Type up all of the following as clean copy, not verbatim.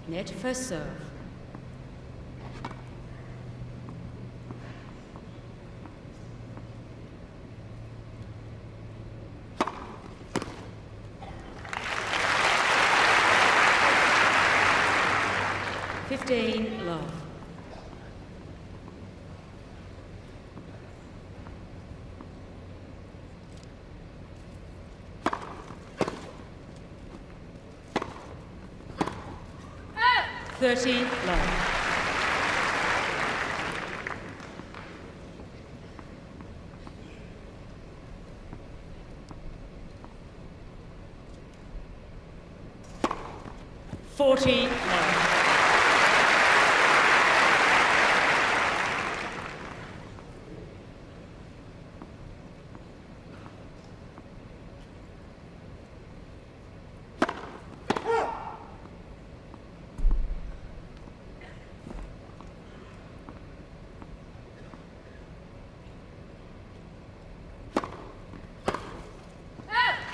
Net first serve. Love. Ah! 30 love.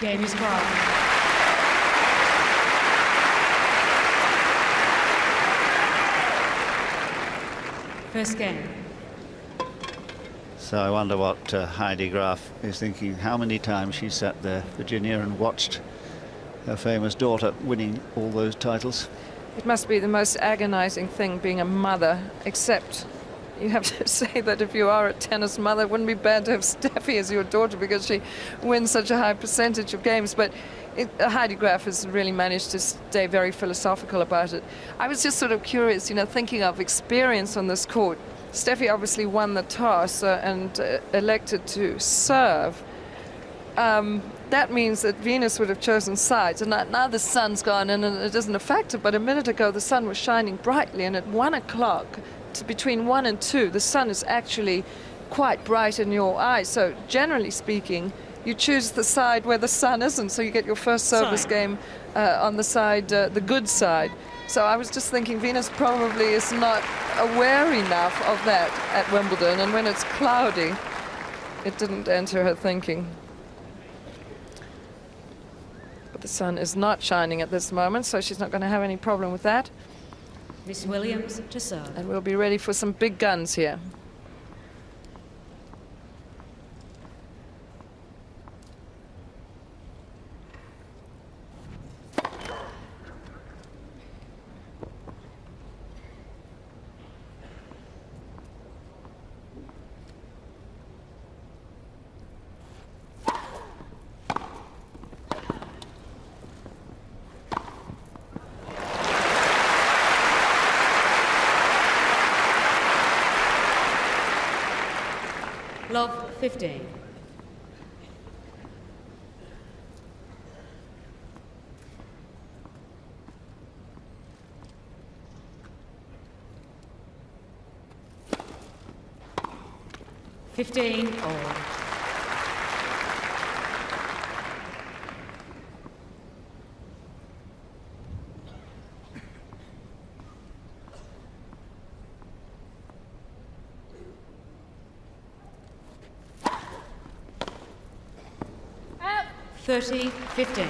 Game is called. First game. So I wonder what Heidi Graf is thinking, how many times she sat there, Virginia, and watched her famous daughter winning all those titles. It must be the most agonizing thing being a mother, except you have to say that if you are a tennis mother, it wouldn't be bad to have Steffi as your daughter because she wins such a high percentage of games. But Heidi Graf has really managed to stay very philosophical about it. I was just sort of curious, you know, thinking of experience on this court. Steffi obviously won the toss and elected to serve. That means that Venus would have chosen sides, and now the sun's gone and it doesn't affect it, but a minute ago the sun was shining brightly, and at 1 o'clock, between 1 and 2, the sun is actually quite bright in your eyes. So generally speaking, you choose the side where the sun isn't, so you get your first service game on the side, the good side. So I was just thinking Venus probably is not aware enough of that at Wimbledon, and when it's cloudy, it didn't enter her thinking. But the sun is not shining at this moment, so she's not going to have any problem with that. Miss Williams to serve. And we'll be ready for some big guns here. Love 15. All. Out. 30-15.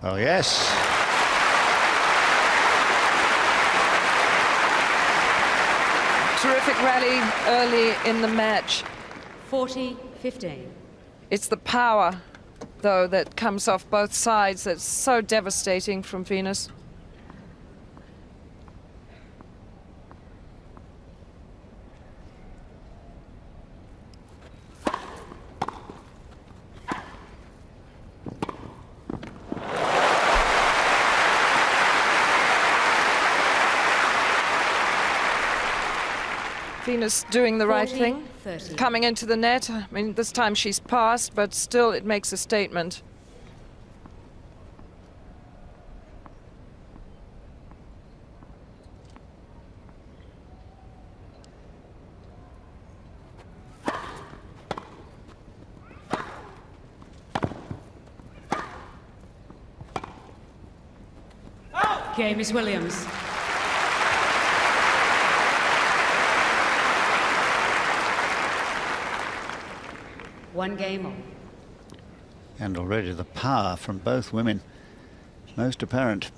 Oh, yes. Terrific rally early in the match. 40-15. It's the power, though, that comes off both sides that's so devastating from Venus. Venus doing the right 40, thing. 30. Coming into the net. I mean, this time she's passed, but still it makes a statement. Game is Williams. One game on. And already the power from both women, most apparent.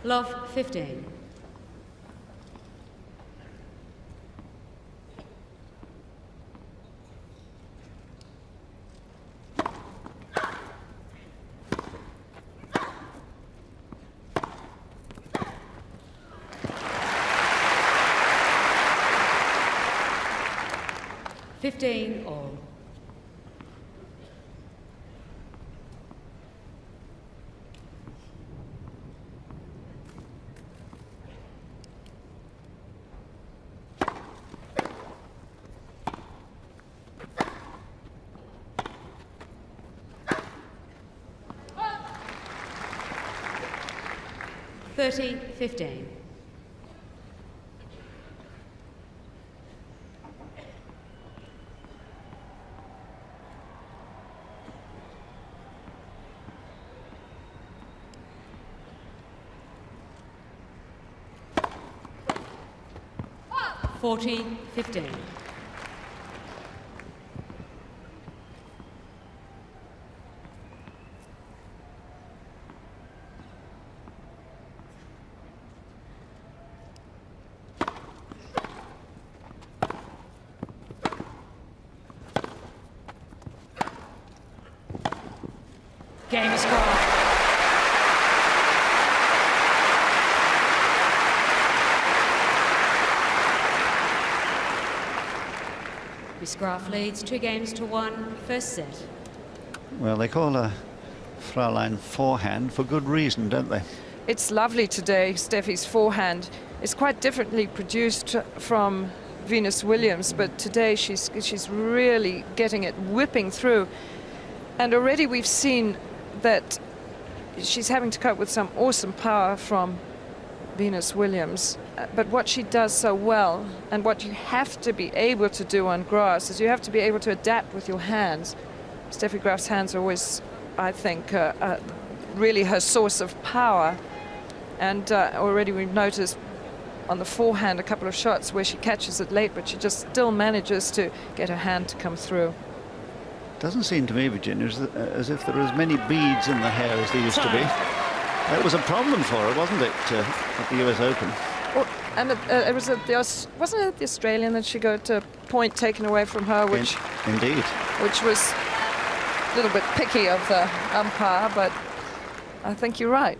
Love 15. Fifteen all. Thirty, 15. Forty, 15. Game is Graf. Miss Graf leads 2-1, first set. Well, they call her Fraulein forehand for good reason, don't they? It's lovely today, Steffi's forehand. It's quite differently produced from Venus Williams, but today she's really getting it, whipping through. And already we've seen that she's having to cope with some awesome power from Venus Williams. But what she does so well, and what you have to be able to do on grass, is you have to be able to adapt with your hands. Steffi Graf's hands are always, I think, really her source of power. And already we've noticed on the forehand a couple of shots where she catches it late, but she just still manages to get her hand to come through. Doesn't seem to me, Virginia, as if there are as many beads in the hair as there used to be. That was a problem for her, wasn't it, at the US Open? Well, and it was wasn't it the Australian that she got a point taken away from her, which Indeed. which was a little bit picky of the umpire, but I think you're right.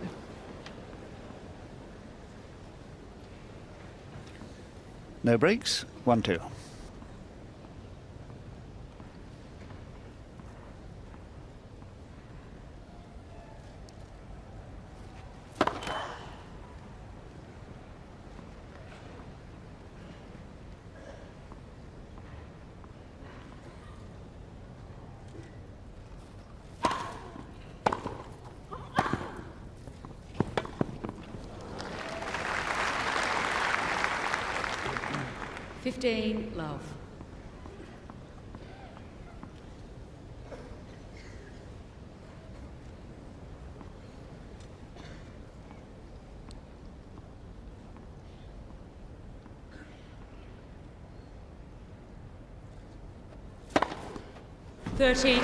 No breaks, 1-2. Love. Thirteen.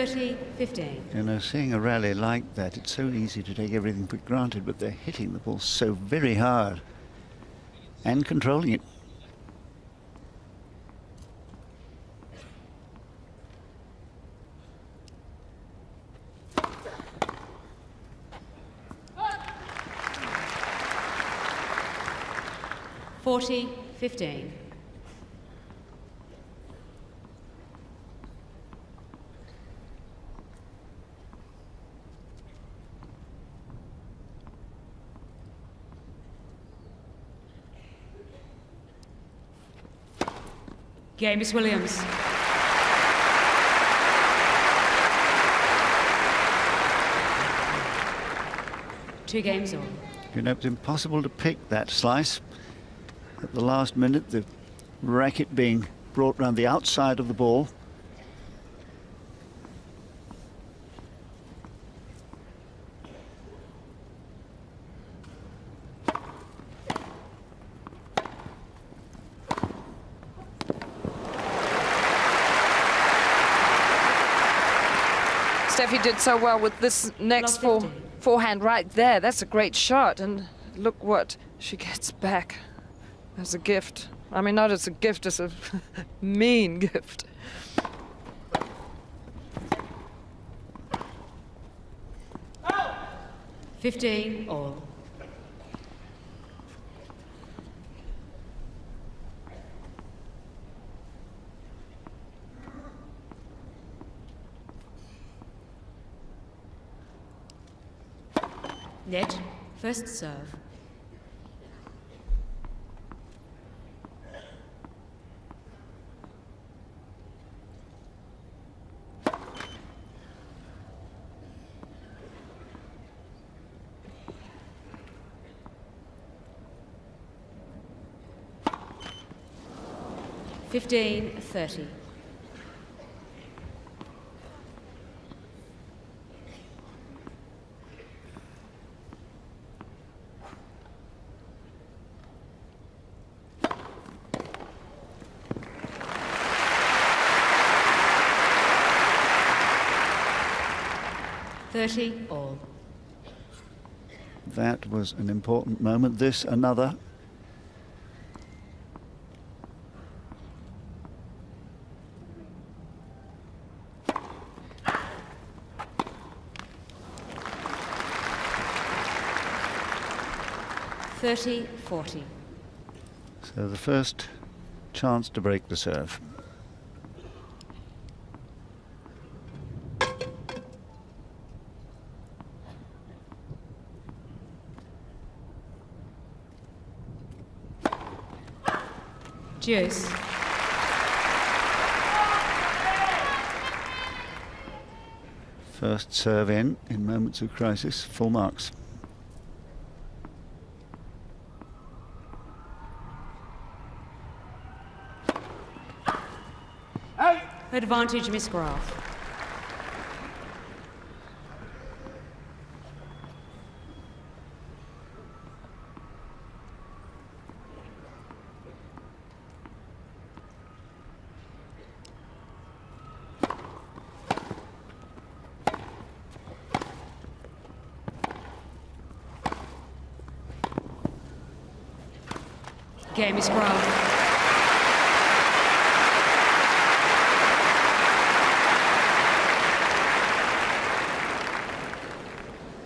30-15. You know, seeing a rally like that, it's so easy to take everything for granted, but they're hitting the ball so very hard and controlling it. (40-15). Game is Williams. Two games all. You know, it's impossible to pick that slice. At the last minute, the racket being brought round the outside of the ball. Steffi did so well with this next forehand right there. That's a great shot, and look what she gets back as a gift. I mean, not as a gift, as a mean gift. Oh. 15 all. Net, first serve. (15-30). (30 all). That was an important moment. This, another. (30-40). So the first chance to break the serve. Deuce. First serve in moments of crisis, full marks. Advantage, Miss Graf. Game is Graf.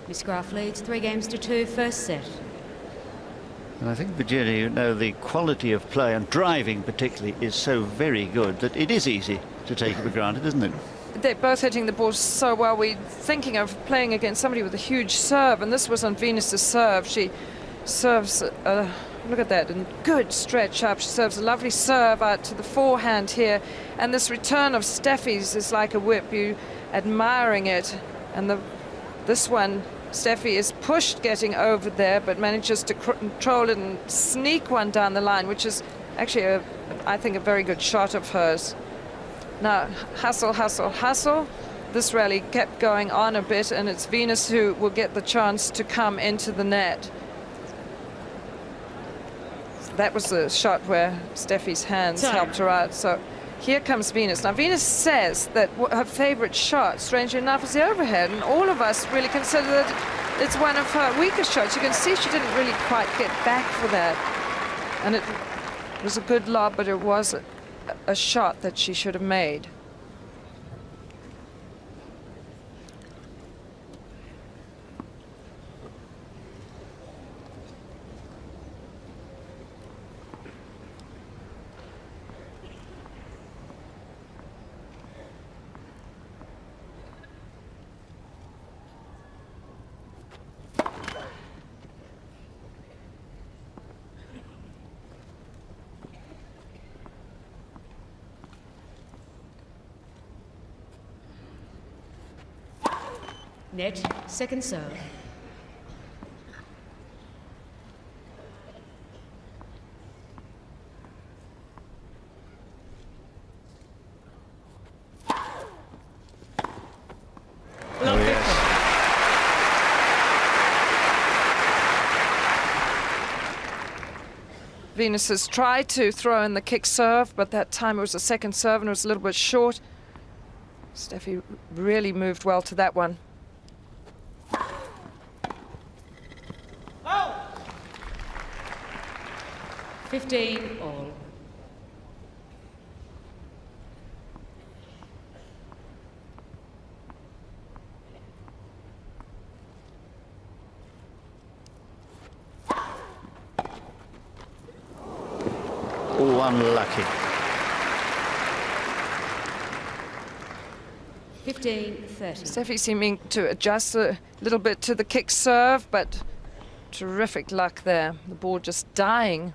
Miss Graf leads 3-2, first set. And I think, Virginia, you know, the quality of play and driving particularly is so very good that it is easy to take it for granted, isn't it? They're both hitting the ball so well. We're thinking of playing against somebody with a huge serve, and this was on Venus's serve. She serves, look at that, and good stretch up. She serves a lovely serve out to the forehand here, and this return of Steffi's is like a whip. You admiring it, and this one, Steffi is pushed getting over there, but manages to control it and sneak one down the line, which is actually, I think, a very good shot of hers. Now, hustle, hustle, hustle. This rally kept going on a bit, and it's Venus who will get the chance to come into the net. That was the shot where Steffi's hands helped her out. So Here comes Venus. Now, Venus says that her favorite shot, strangely enough, is the overhead, and all of us really consider that it's one of her weakest shots. You can see she didn't really quite get back for that. And it was a good lob, but it was a shot that she should have made. Net, second serve. Oh, yes. Venus has tried to throw in the kick serve, but that time it was a second serve and it was a little bit short. Steffi really moved well to that one. 15 all. Oh, unlucky. 15-30. Steffi seeming to adjust a little bit to the kick serve, but terrific luck there. The ball just dying.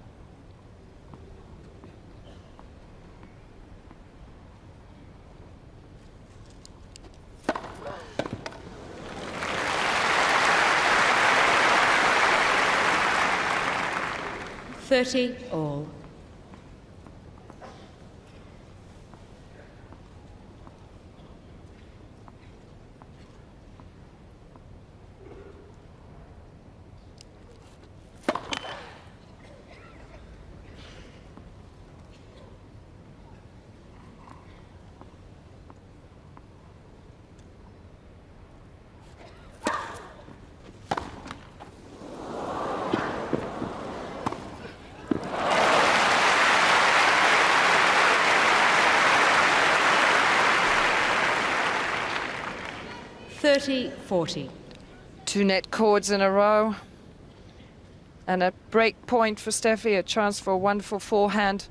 All. $30-40. Two net chords in a row. And a break point for Steffi, a chance for a wonderful forehand.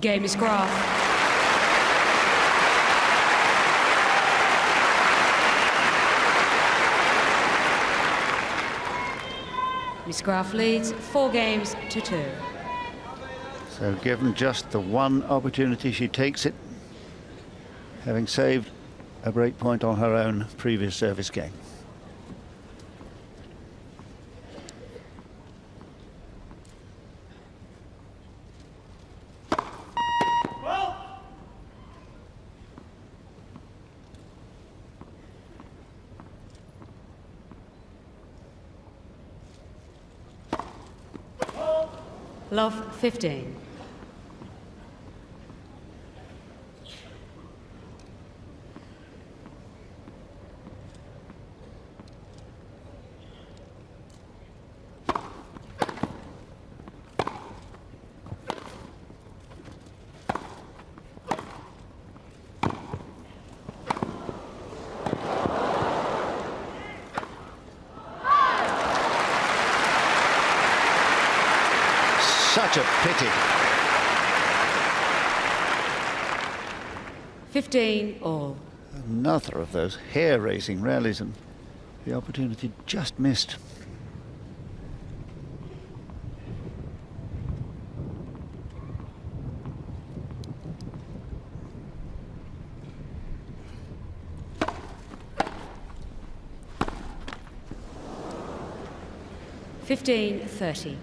Game is Graf. Miss Graf leads 4-2. So given just the one opportunity, she takes it, having saved a break point on her own previous service game. Love 15. Such a pity. 15 all. Another of those hair-raising rallies, and the opportunity just missed. $15-30.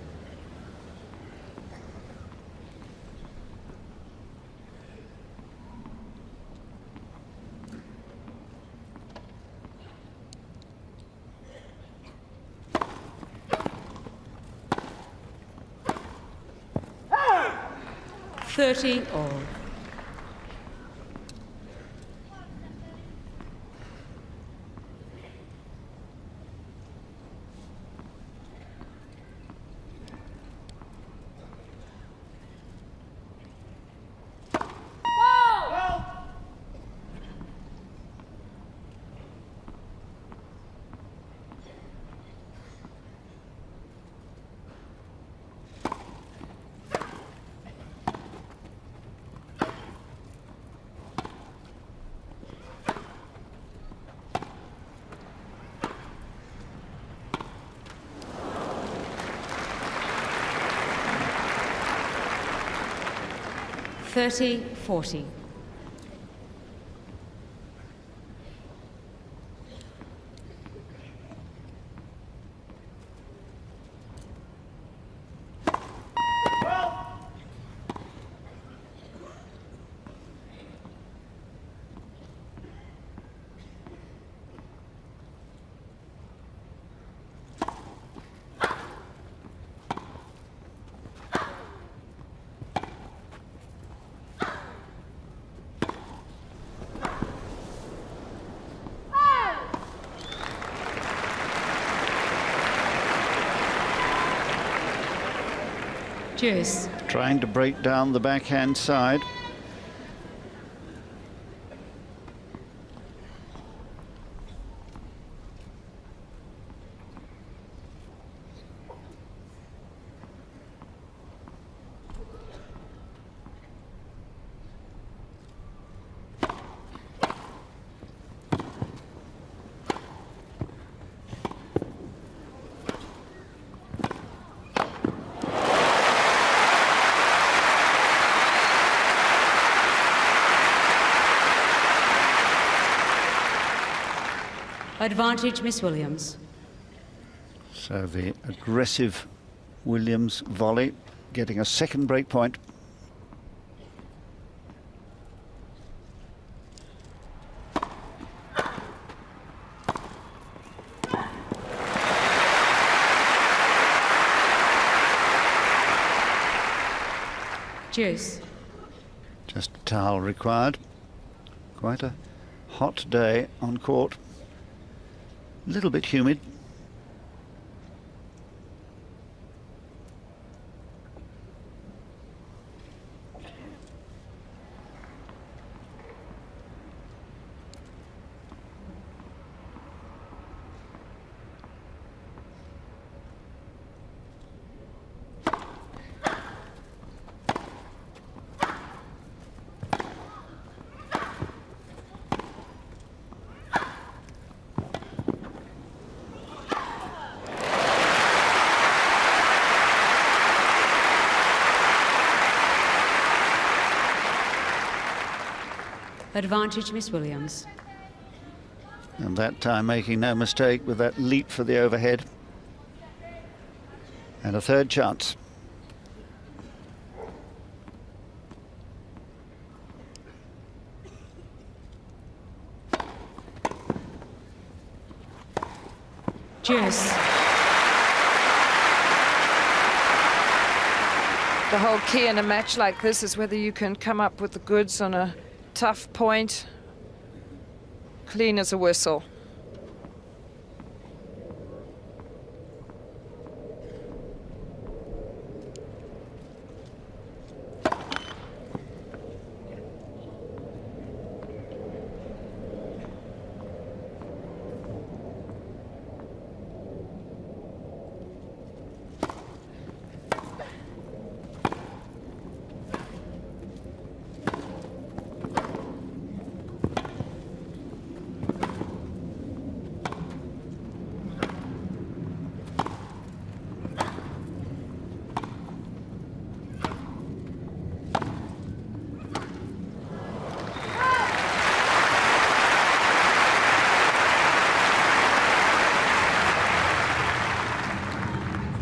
30 all. Thirty, 40. Deuce. Trying to break down the backhand side. Advantage, Miss Williams. So the aggressive Williams volley getting a second break point. Deuce. Just a towel required. Quite a hot day on court. A little bit humid. Advantage, Miss Williams. And that time making no mistake with that leap for the overhead. And a third chance. Deuce. The whole key in a match like this is whether you can come up with the goods on a tough point, clean as a whistle.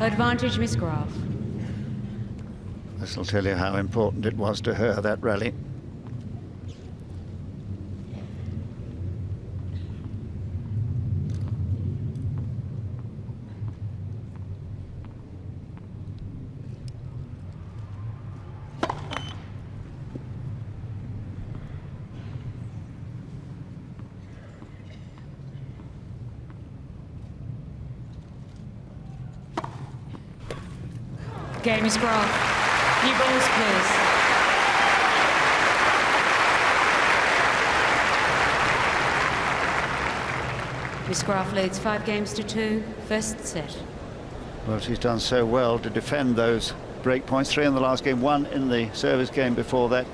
Advantage, Miss Graf. This will tell you how important it was to her, that rally. Game is Graf. New balls, please. Miss Graf leads 5-2, first set. Well, she's done so well to defend those break points. 3 in the last game, 1 in the service game before that.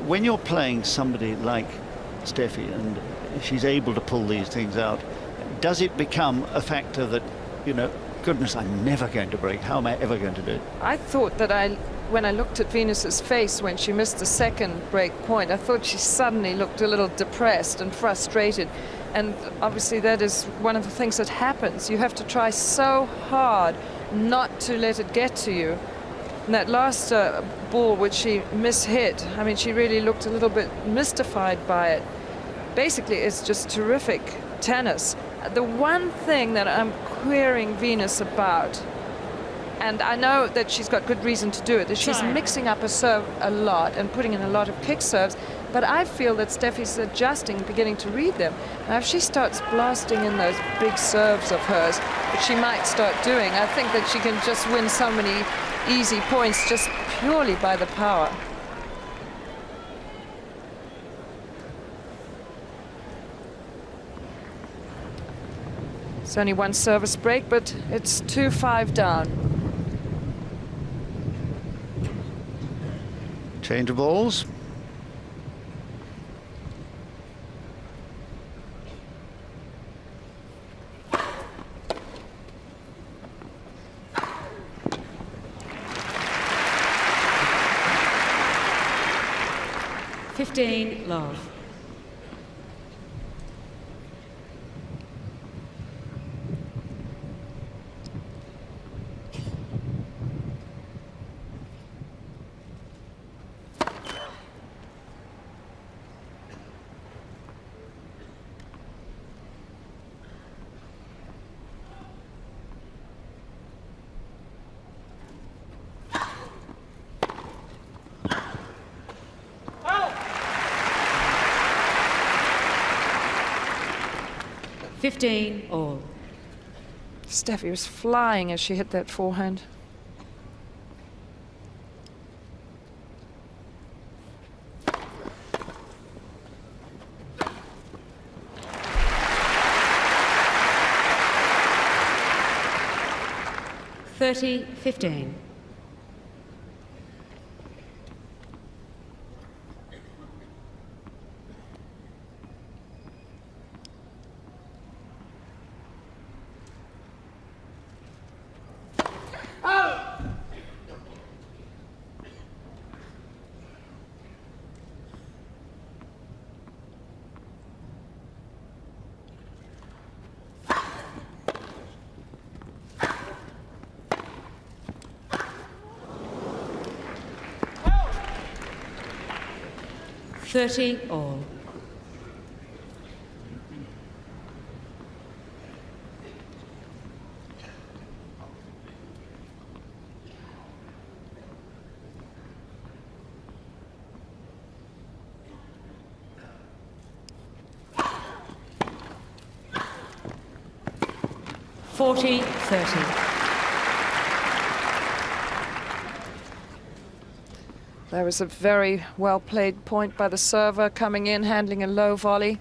When you're playing somebody like Steffi and she's able to pull these things out, does it become a factor that, you know, goodness, I'm never going to break. How am I ever going to do it? I thought that when I looked at Venus's face when she missed the second break point, I thought she suddenly looked a little depressed and frustrated. And obviously that is one of the things that happens. You have to try so hard not to let it get to you. And that last ball which she mishit, I mean, she really looked a little bit mystified by it. Basically, it's just terrific tennis. The one thing that I'm querying Venus about, and I know that she's got good reason to do it, is she's mixing up her serve a lot and putting in a lot of kick serves. But I feel that Steffi's adjusting, beginning to read them. Now, if she starts blasting in those big serves of hers, which she might start doing, I think that she can just win so many easy points just purely by the power. It's only 1 service break, but it's 2-5 down. Change of balls. Love. All. Steffi was flying as she hit that forehand. $30-15. All. $40-30. There was a very well played point by the server coming in, handling a low volley.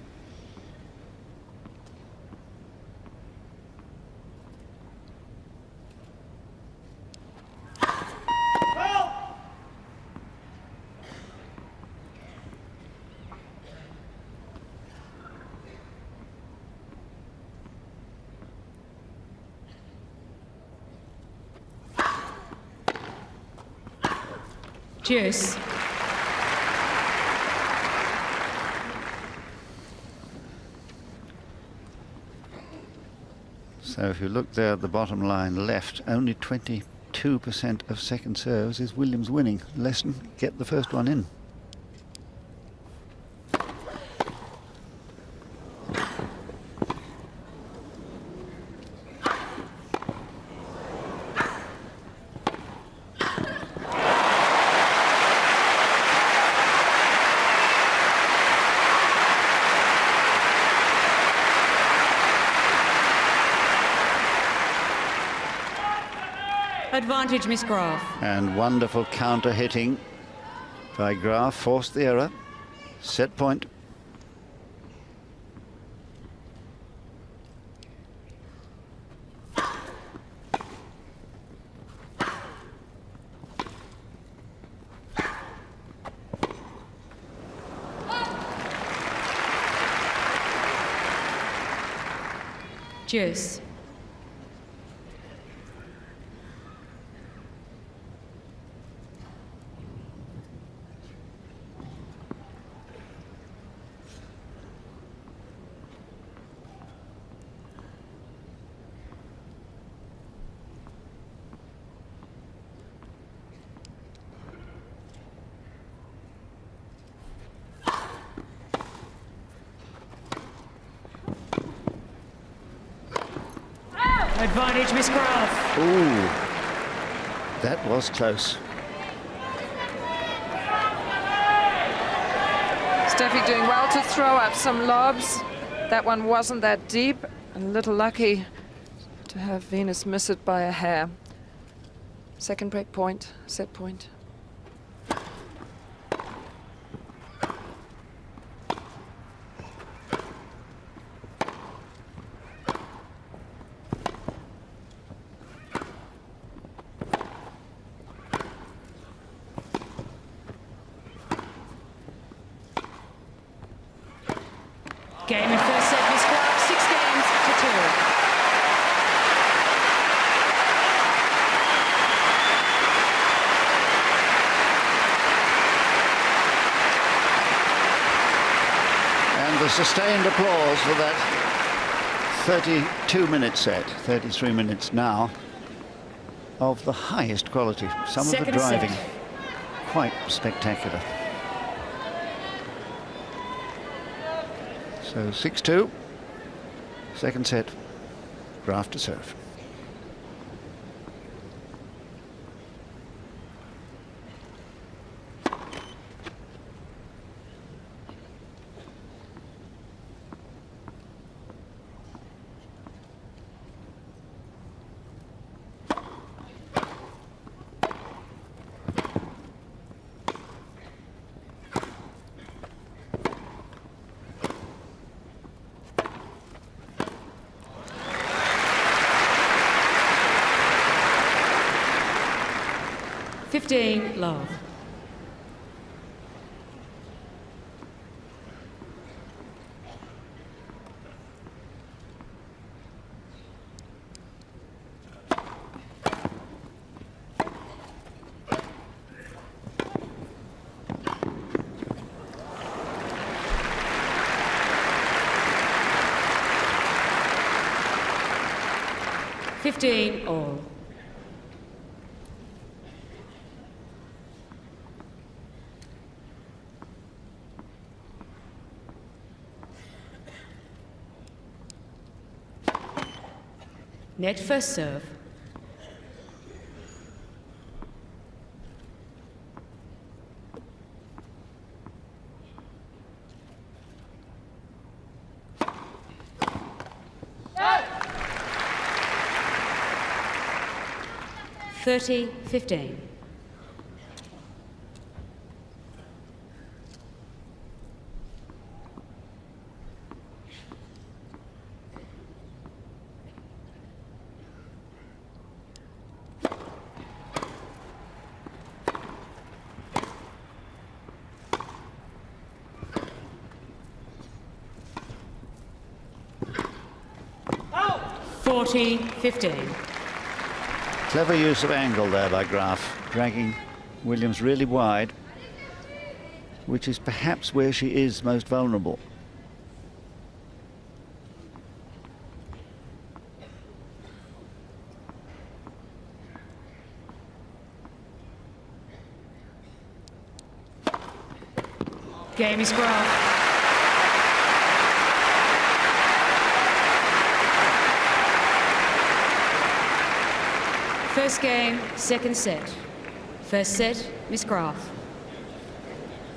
Cheers. So if you look there at the bottom line left, only 22% of second serves is Williams winning. Lesson, get the first one in. Advantage, Miss Graf. And wonderful counter hitting by Graf, forced the error. Set point. Deuce. Advantage, Miss Graf. Ooh, that was close. Steffi doing well to throw up some lobs. That one wasn't that deep, and a little lucky to have Venus miss it by a hair. Second break point, set point. Game in first set, Miss Graf, 6 games to 2. And the sustained applause for that 32-minute set, 33 minutes now, of the highest quality. Some of the Second driving, set. quite spectacular. So 6-2, second set, Graf to serve. Love. All. Net first serve. No. 30-15. Oh. 40-15. Clever use of angle there by Graf, dragging Williams really wide, which is perhaps where she is most vulnerable. Game is Graf. First game, second set. First set, Miss Graf.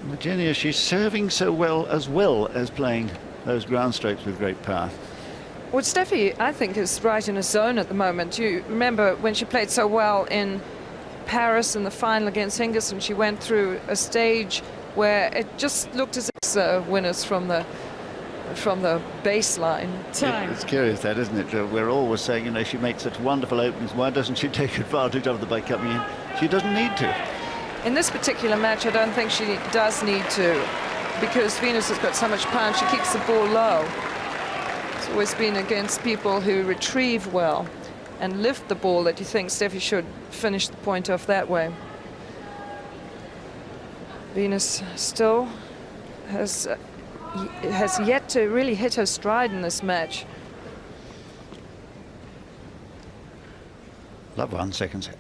Virginia, she's serving so well as playing those ground strokes with great power. Well, Steffi, I think, is right in a zone at the moment. You remember when she played so well in Paris in the final against Hingis, she went through a stage where it just looked as if winners from the baseline. Time. It's curious that, isn't it? We're always saying, you know, she makes such wonderful openings. Why doesn't she take advantage of them by coming in? She doesn't need to. In this particular match, I don't think she does need to, because Venus has got so much power and she keeps the ball low. It's always been against people who retrieve well and lift the ball that you think Steffi should finish the point off that way. Venus still has yet to really hit her stride in this match. Love 1 second set.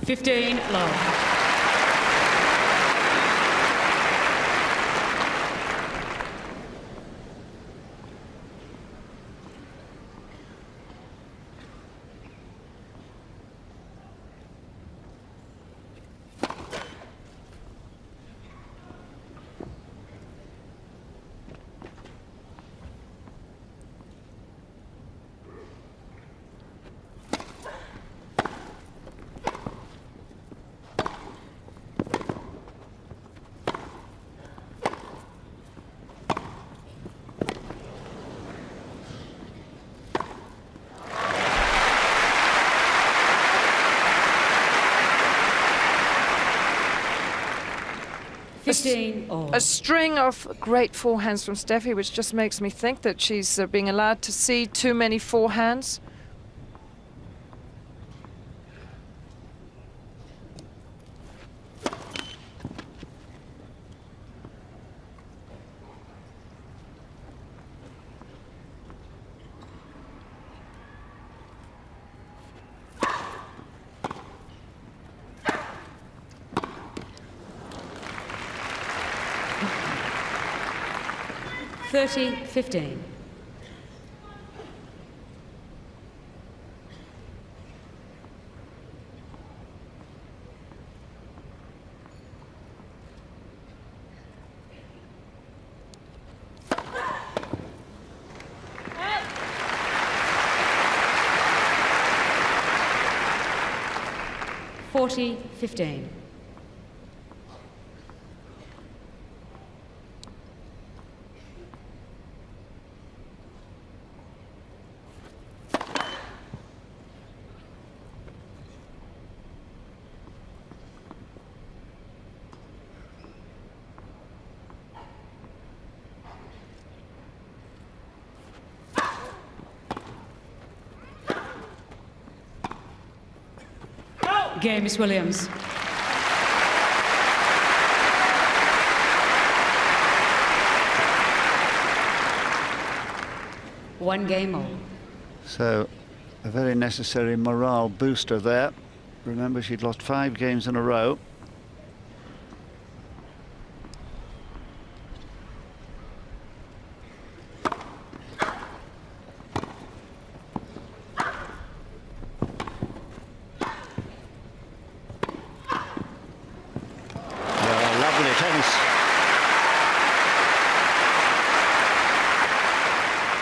Fifteen love. A string of great forehands from Steffi, which just makes me think that she's being allowed to see too many forehands. 30-15. (40-15). Game, Miss Williams. One game all. So, a very necessary morale booster there. Remember, she'd lost 5 games in a row.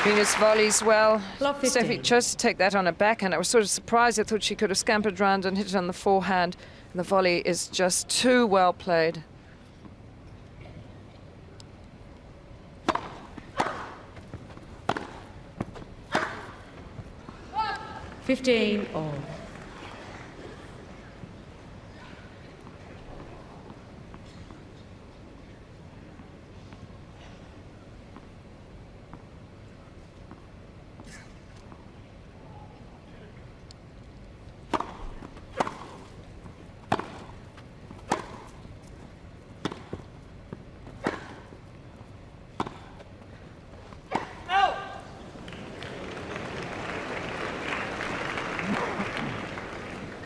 Venus volleys well. Love 15. Steffi chose to take that on her backhand. I was sort of surprised. I thought she could have scampered round and hit it on the forehand. And the volley is just too well played. (15 all).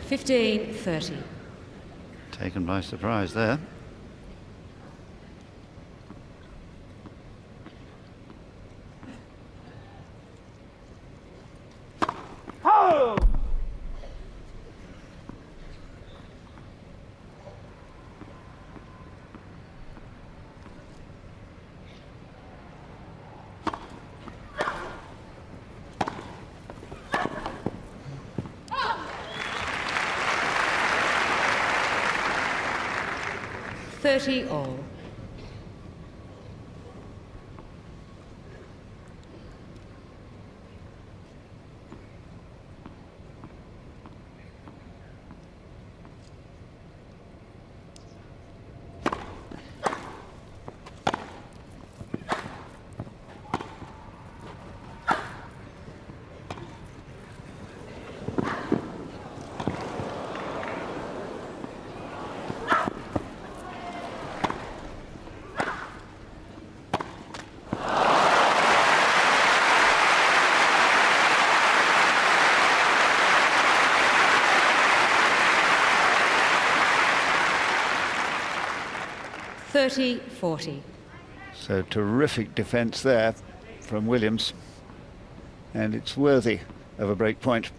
(15-30). Taken by surprise there. 30 all. .40. So terrific defence there from Williams, and it's worthy of a break point.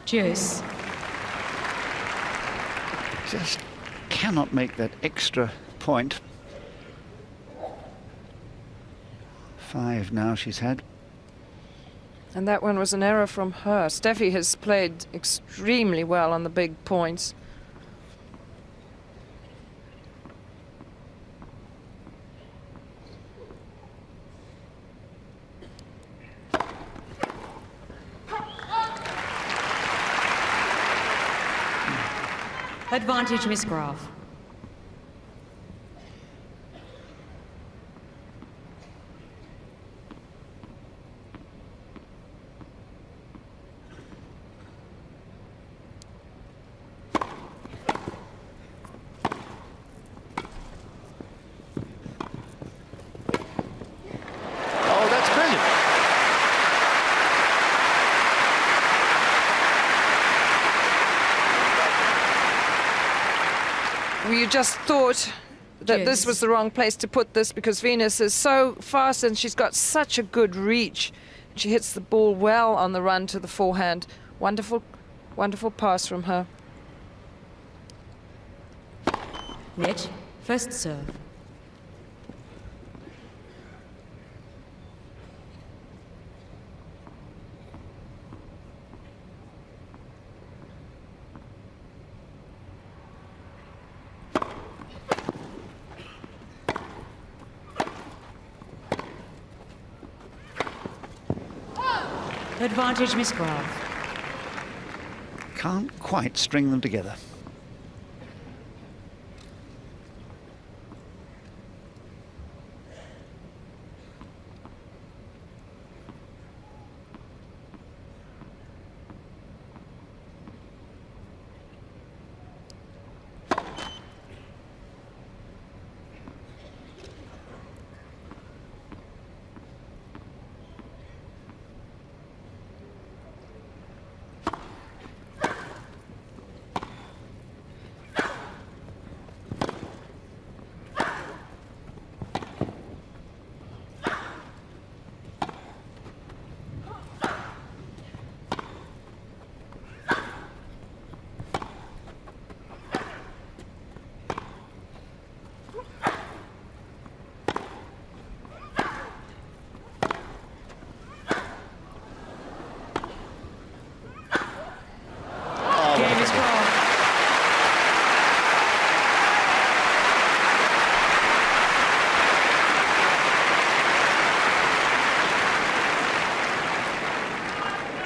Juice. Just cannot make that extra point. 5 now she's had. And that one was an error from her. Steffi has played extremely well on the big points. Advantage, Miss Graf. Oh, that's brilliant. You just thought that this was the wrong place to put this because Venus is so fast and she's got such a good reach. She hits the ball well on the run to the forehand. Wonderful, wonderful pass from her. Net, first serve. Advantage, Miss Graf. Can't quite string them together.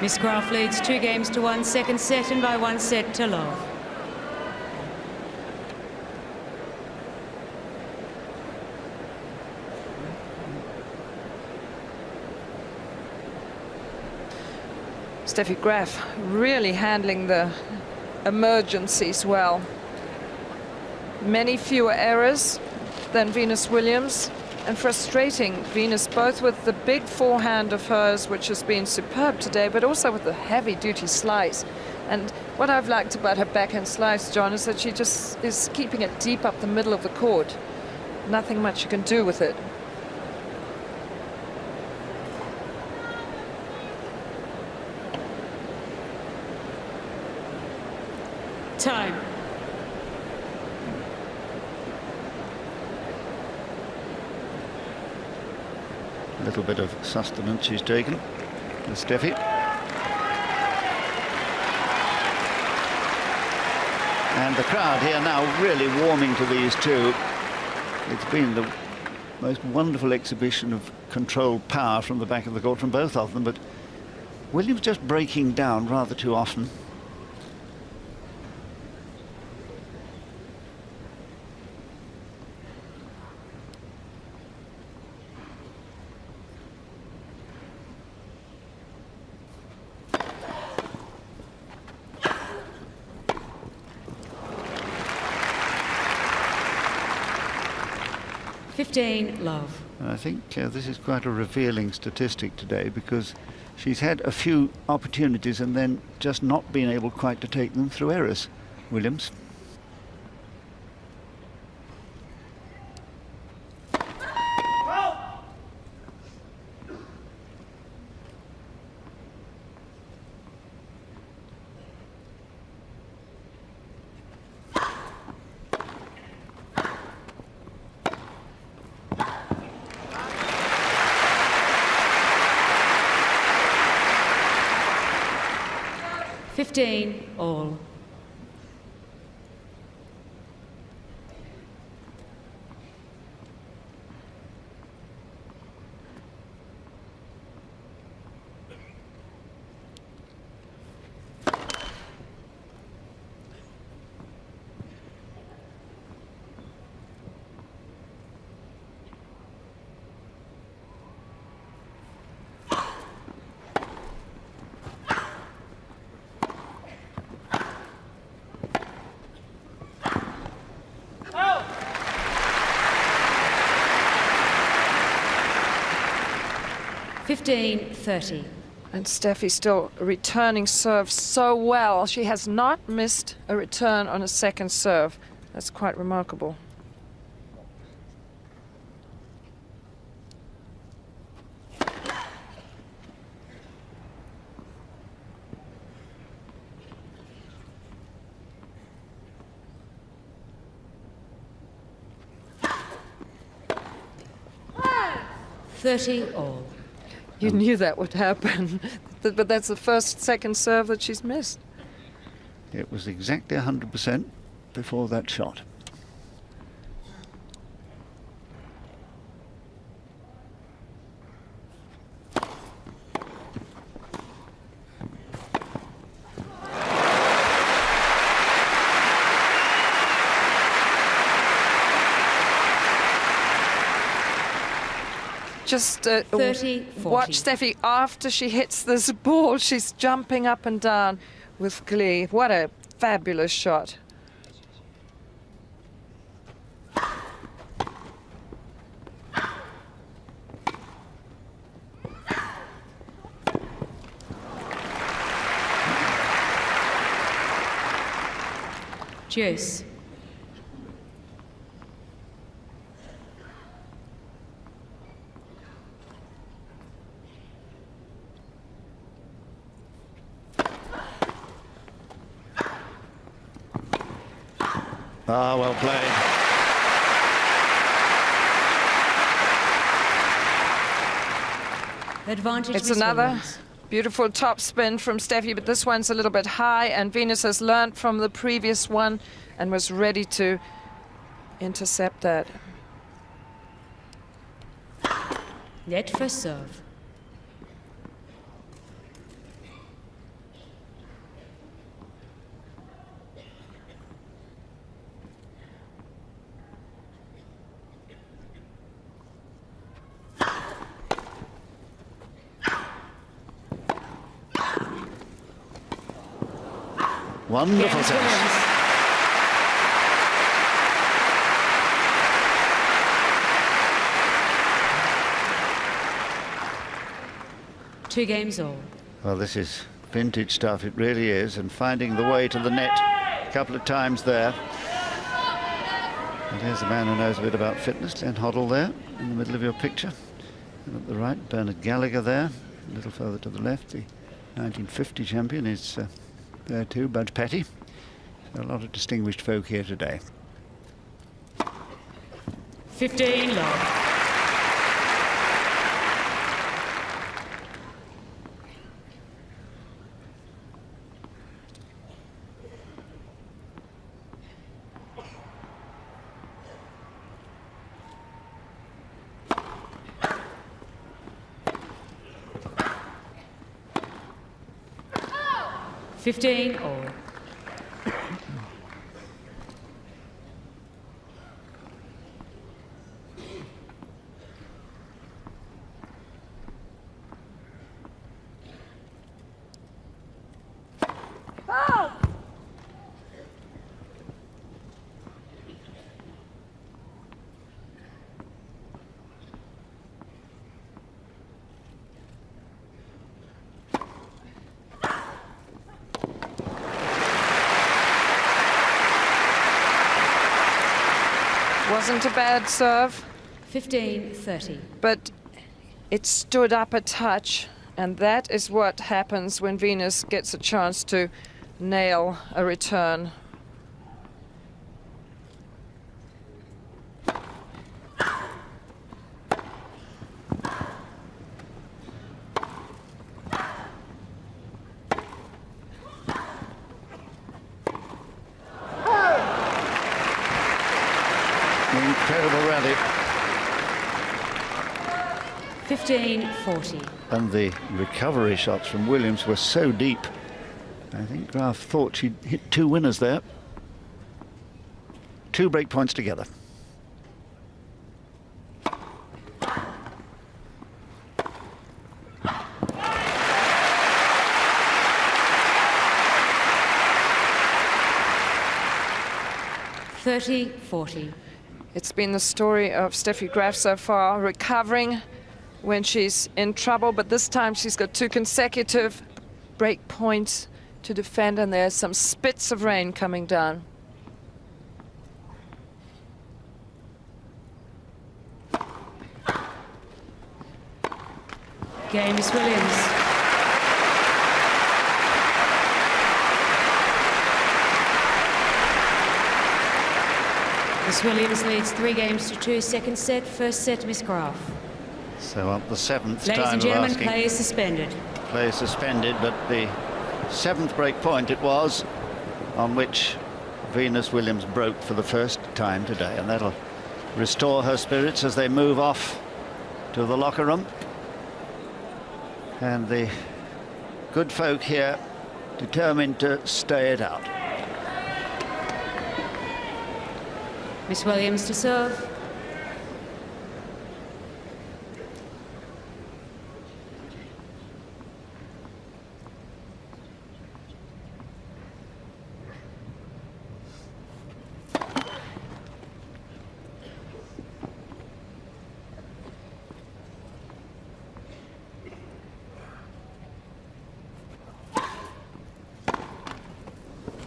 Miss Graf leads 2-1, second set, and by 1 set to love. Steffi Graf really handling the emergencies well. Many fewer errors than Venus Williams, and frustrating Venus both with the big forehand of hers, which has been superb today, but also with the heavy-duty slice. And what I've liked about her backhand slice, John, is that she just is keeping it deep up the middle of the court. Nothing much you can do with it. Time. A little bit of sustenance she's taken. with Steffi. And the crowd here now really warming to these two. It's been the most wonderful exhibition of controlled power from the back of the court from both of them, but Williams just breaking down rather too often. Love. I think this is quite a revealing statistic today, because she's had a few opportunities and then just not been able quite to take them through errors, Williams. All. .30. And Steffi still returning serve so well. She has not missed a return on a second serve. That's quite remarkable. All. You knew that would happen, but that's the second serve that she's missed. It was exactly 100% before that shot. Just 30, 40. Watch Steffi after she hits this ball. She's jumping up and down with glee. What a fabulous shot. Juice. Ah, well played. Advantage. It's another beautiful top spin from Steffi, but this one's a little bit high, and Venus has learnt from the previous one and was ready to intercept that. Net first serve. Wonderful tennis. Two games all. Well, this is vintage stuff, it really is, and finding the way to the net a couple of times there. And here's a man who knows a bit about fitness, Glenn Hoddle there in the middle of your picture. And at the right, Bernard Gallagher there, a little further to the left. The 1950 champion is there too, Budge Petty. So a lot of distinguished folk here today. 15 love. 15 all. Wasn't a bad serve, 15-30. but it stood up a touch, and that is what happens when Venus gets a chance to nail a return. Incredible rally. 15-40. And the recovery shots from Williams were so deep. I think Graf thought she'd hit 2 winners there. 2 break points together. It's been the story of Steffi Graf so far, recovering when she's in trouble, but this time she's got 2 consecutive break points to defend, and there's some spits of rain coming down. Game is Williams. Miss Williams leads 3-2, second set, first set, Miss Graf. So up the 7th Ladies time and of gentlemen, asking. play is suspended. Play suspended, but the 7th break point it was, on which Venus Williams broke for the first time today, and that'll restore her spirits as they move off to the locker room. And the good folk here determined to stay it out. Miss Williams to serve.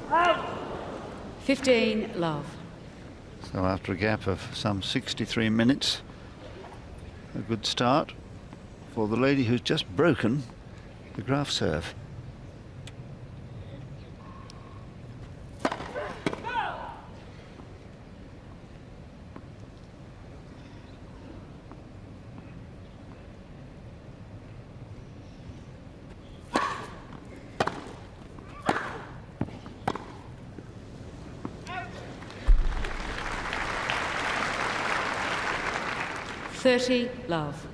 Out. 15 love. So after a gap of some 63 minutes, a good start for the lady who's just broken the Graf serve. Love.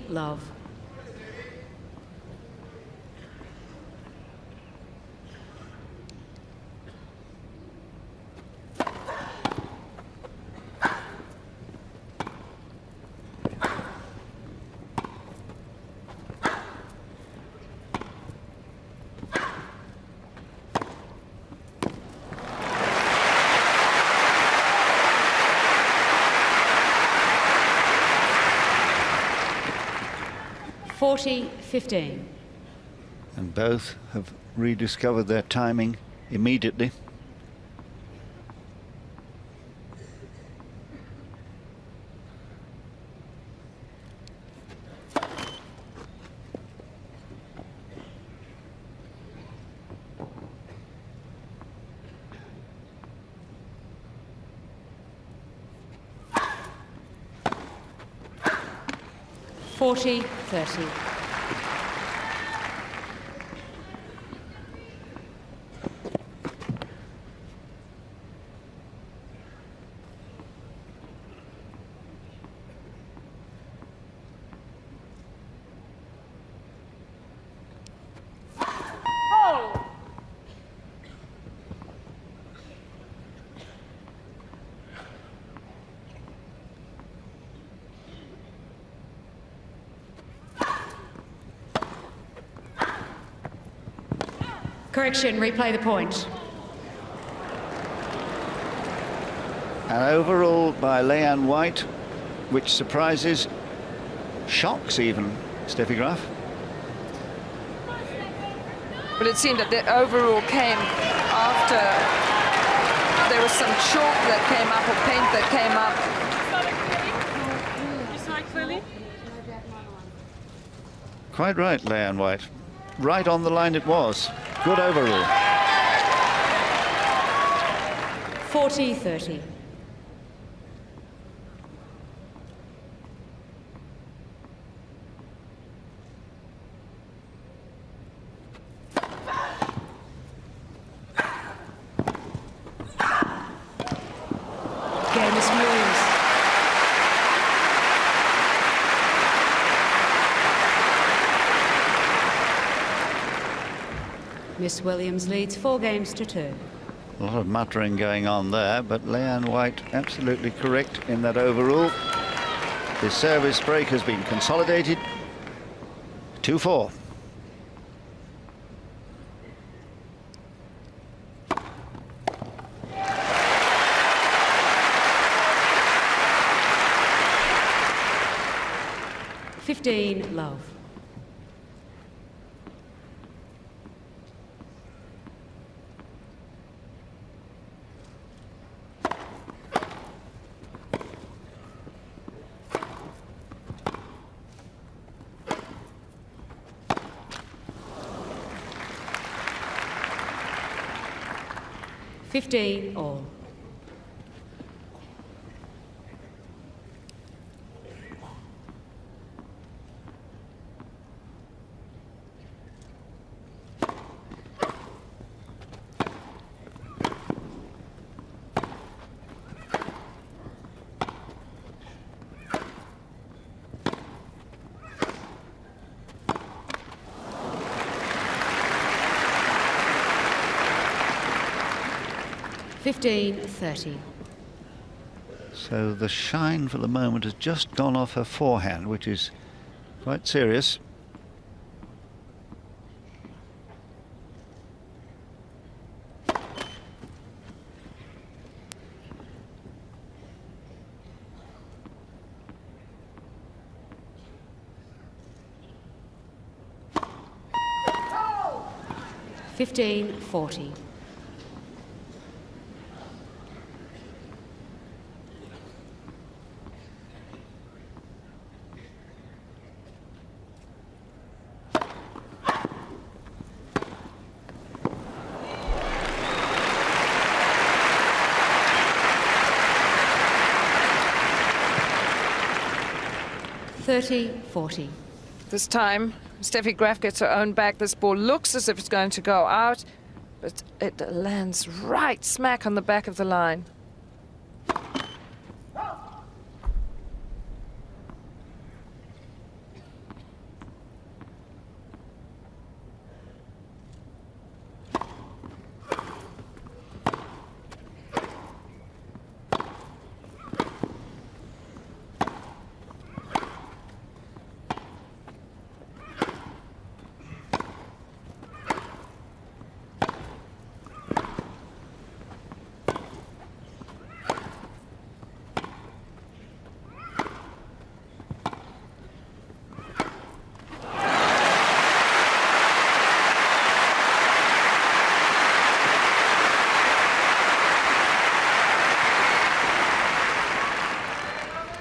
Love. $40-15. And both have rediscovered their timing immediately. $40-30. Correction, replay the point. An overall by Leanne White, which surprises, shocks even, Steffi Graf. But it seemed that the overall came after there was some chalk that came up or paint that came up. Quite right, Leanne White. Right on the line it was. Good overall. 40-30. Miss Williams leads 4-2. A lot of muttering going on there, but Leanne White absolutely correct in that overall. The service break has been consolidated. 2-4. Love. All. $15.30. So the shine for the moment has just gone off her forehand, which is quite serious. $15.40. $30.40. This time, Steffi Graf gets her own back. This ball looks as if it's going to go out, but it lands right smack on the back of the line.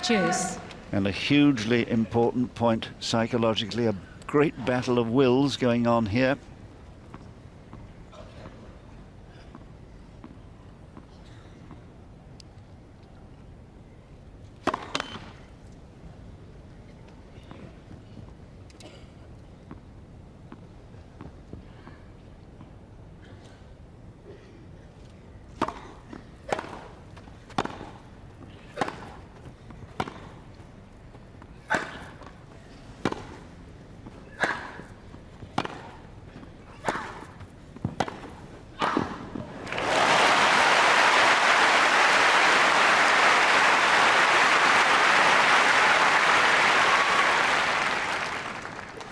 Cheers. And a hugely important point psychologically, a great battle of wills going on here.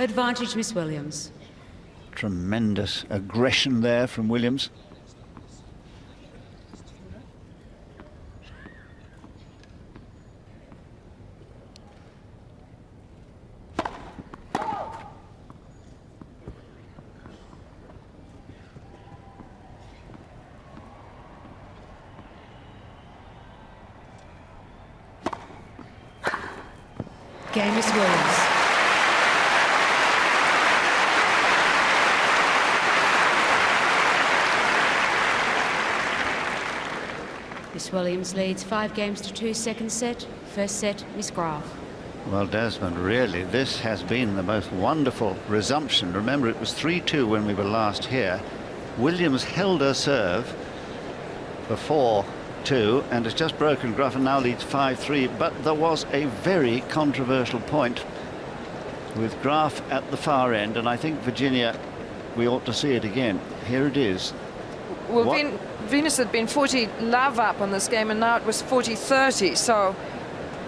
Advantage, Miss Williams. Tremendous aggression there from Williams. Game is Williams. Miss Williams leads 5-2 second set. First set, Miss Graf. Well, Desmond, really, this has been the most wonderful resumption. Remember, it was 3-2 when we were last here. Williams held her serve for 4-2 and has just broken Graf and now leads 5-3. But there was a very controversial point with Graf at the far end, and I think, Virginia, we ought to see it again. Here it is. Well, Venus had been 40 love up on this game, and now it was 40-30, so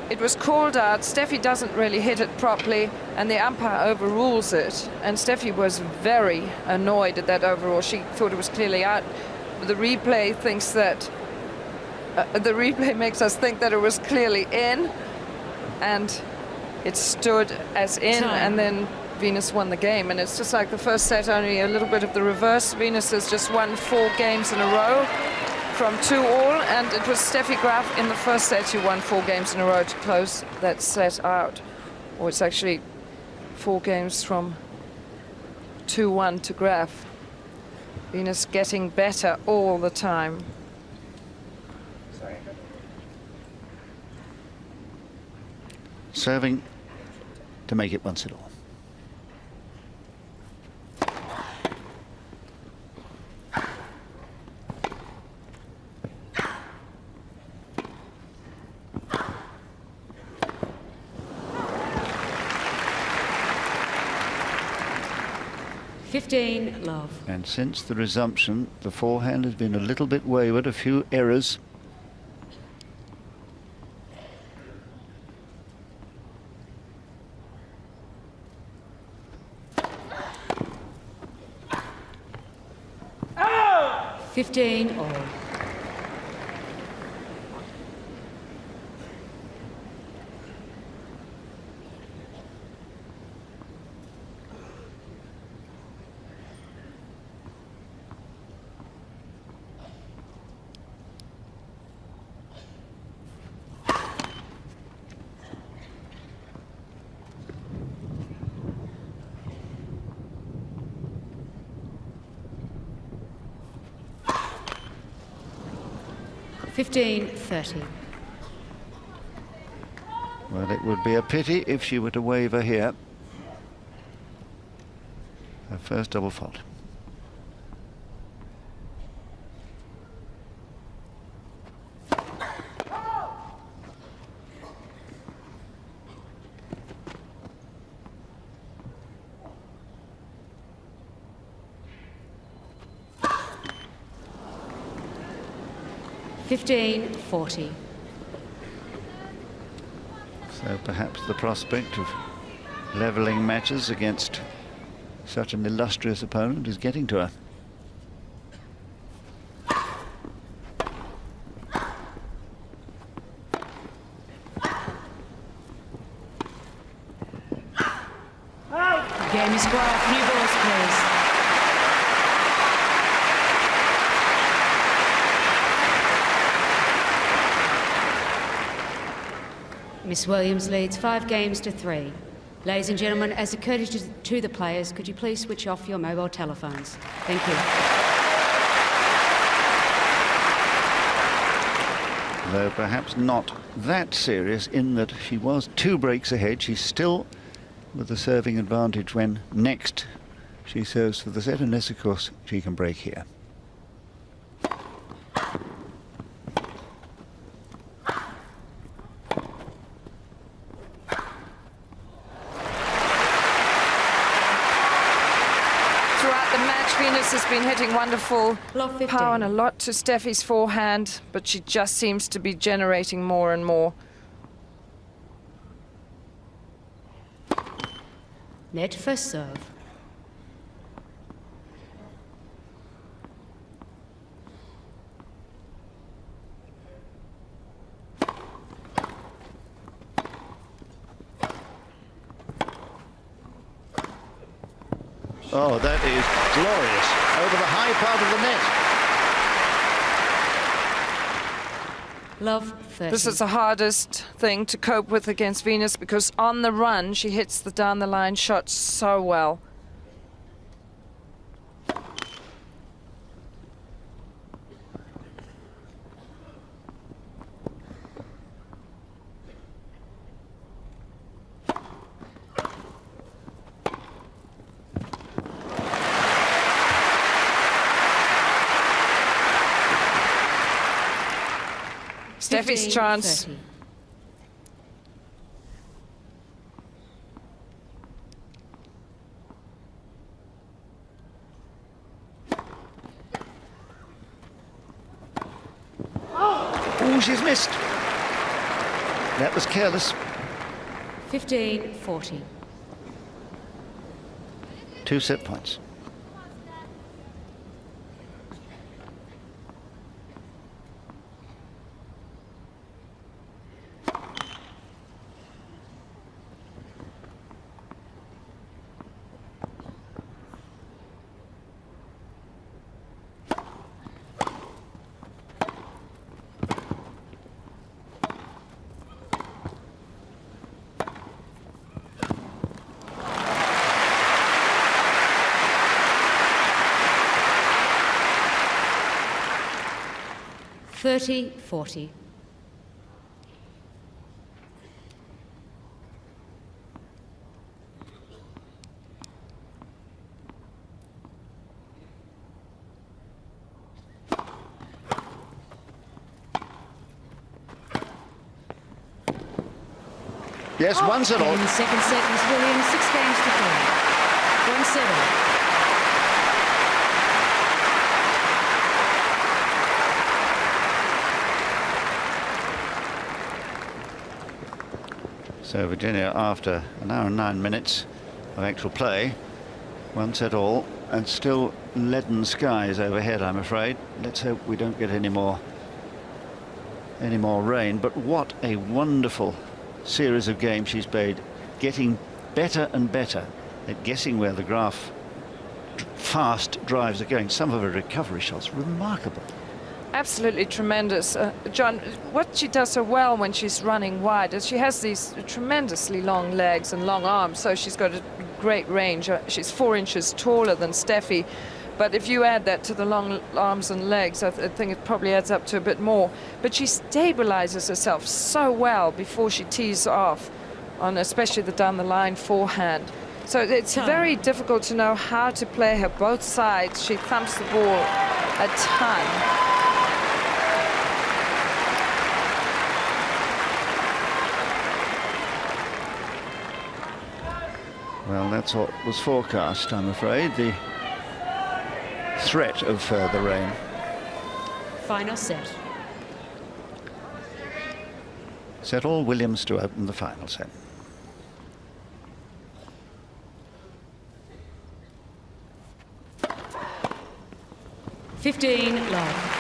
it was called out. Steffi doesn't really hit it properly, and the umpire overrules it. And Steffi was very annoyed at that overrule. She thought it was clearly out. The replay thinks that the replay makes us think that it was clearly in, and it stood as in, and then Venus won the game. And it's just like the first set, only a little bit of the reverse. Venus has just won 4 games in a row from 2-all, and it was Steffi Graf in the first set who won 4 games in a row to close that set out. Or it's actually 4 games from 2-1 to Graf. Venus getting better all the time. Serving to make it 1-all. Love. And since the resumption, the forehand has been a little bit wayward, a few errors. Oh! 15-all. Well, it would be a pity if she were to waver here. Her first double fault. $15.40. So perhaps the prospect of levelling matches against such an illustrious opponent is getting to her. Game is Graf. New balls, please. Miss Williams leads 5-3. Ladies and gentlemen, as a courtesy to the players, could you please switch off your mobile telephones? Thank you. Though perhaps not that serious in that she was 2 breaks ahead. She's still with the serving advantage when next she serves for the set, unless of course she can break here. Venus has been hitting wonderful Love 15. power and a lot to Steffi's forehand, but she just seems to be generating more and more. Net first serve. Oh, that is glorious. Over the high part of the net. Love 30. This is the hardest thing to cope with against Venus because on the run, she hits the down the line shot so well. Steffi's chance. 30. Oh, she's missed. That was careless. 15-40. 2 set points. $30-40. Yes, one set all. In the second set, Miss Williams, 6 games to 3. 1-7. So Virginia, after an hour and 9 minutes of actual play, 1 set all, and still leaden skies overhead, I'm afraid. Let's hope we don't get any more rain. But what a wonderful series of games she's played, getting better and better at guessing where the Graf fast drives are going. Some of her recovery shots, remarkable. Absolutely tremendous. John, what she does so well when she's running wide is she has these tremendously long legs and long arms, so she's got a great range. She's 4 inches taller than Steffi, but if you add that to the long arms and legs, I think it probably adds up to a bit more. But she stabilizes herself so well before she tees off, on especially the down-the-line forehand. So it's very difficult to know how to play her both sides. She thumps the ball a ton. Well, that's what was forecast, I'm afraid, the threat of further rain. Final set. Set all, Williams to open the final set. $15-love.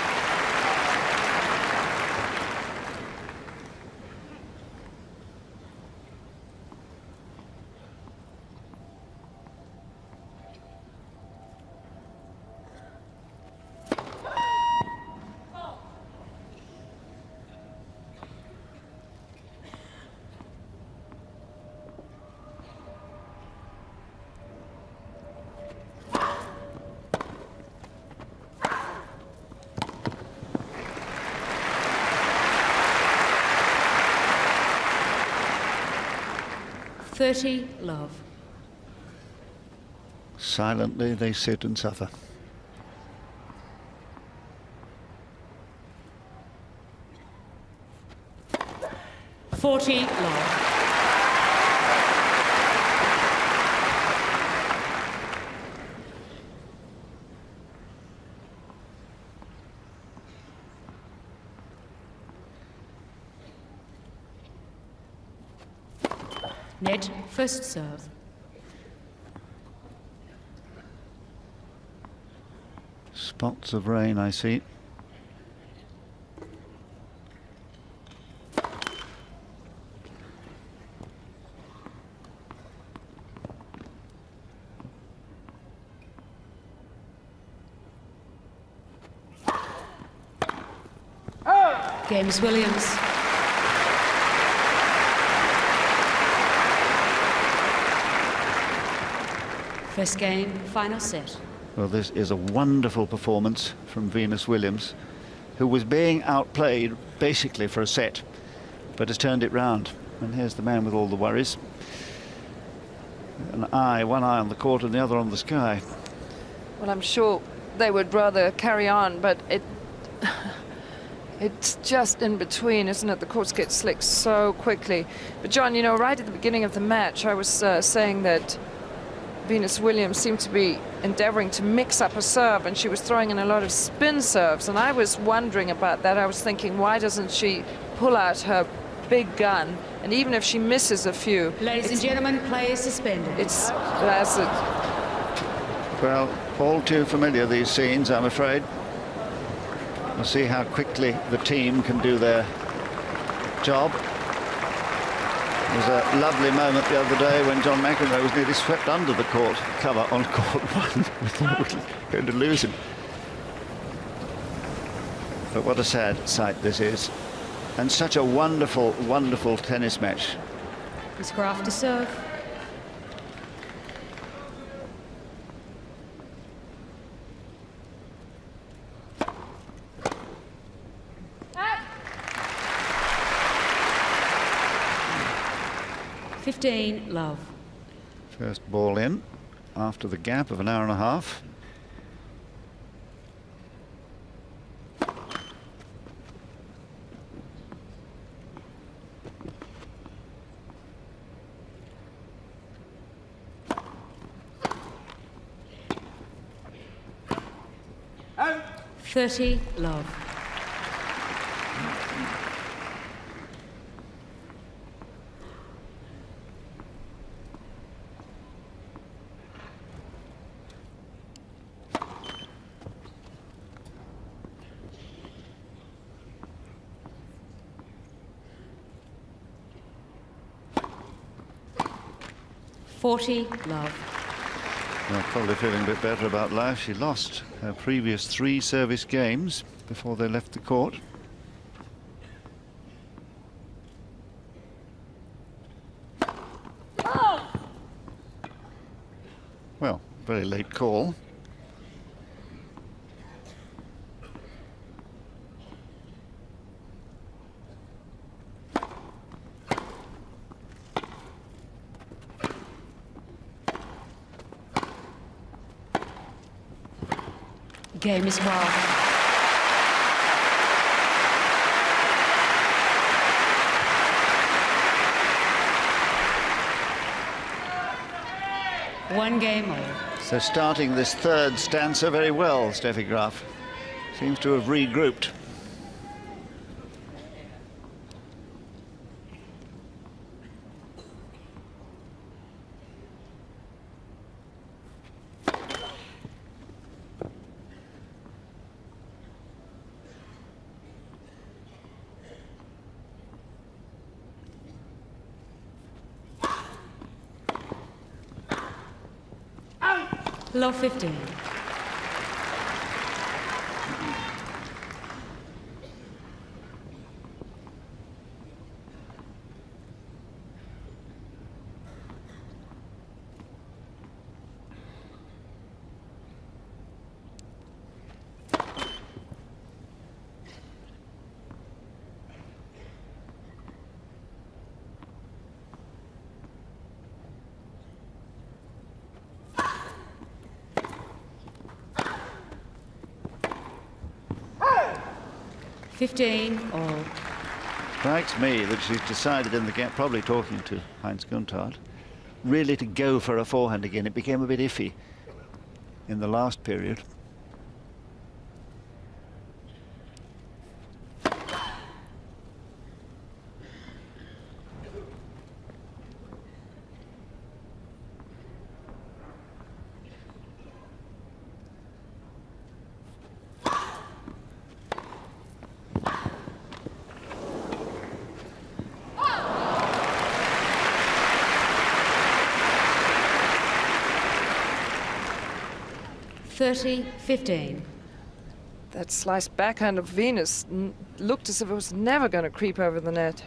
$30-love. Silently they sit and suffer. $40-love. Net first serve. Spots of rain, I see. Game is Williams. First game, final set. Well, this is a wonderful performance from Venus Williams, who was being outplayed basically for a set, but has turned it round. And here's the man with all the worries. One eye on the court and the other on the sky. Well, I'm sure they would rather carry on, but it's just in between, isn't it? The courts get slick so quickly. But John, you know, right at the beginning of the match, I was saying that Venus Williams seemed to be endeavoring to mix up her serve, and she was throwing in a lot of spin serves, and I was wondering about that. I was thinking, why doesn't she pull out her big gun, and even if she misses a few... Ladies and gentlemen, play is suspended. That's it. Well, all too familiar, these scenes, I'm afraid. We'll see how quickly the team can do their job. There was a lovely moment the other day when John McEnroe was nearly swept under the court cover on court one. We thought we were going to lose him. But what a sad sight this is. And such a wonderful, wonderful tennis match. Miss Graf to serve. Love. First ball in after the gap of an hour and a half. Out. 30 love. Love. Well, probably feeling a bit better about life. She lost her previous 3 service games before they left the court. Well, very late call. Game is well. One game all. So starting this third stanza very well, Steffi Graf. Seems to have regrouped. Love 15. All. Strikes me that she's decided in the game, probably talking to Heinz Guntard, really to go for a forehand again. It became a bit iffy in the last period. .30-15. That slice backhand of Venus looked as if it was never going to creep over the net.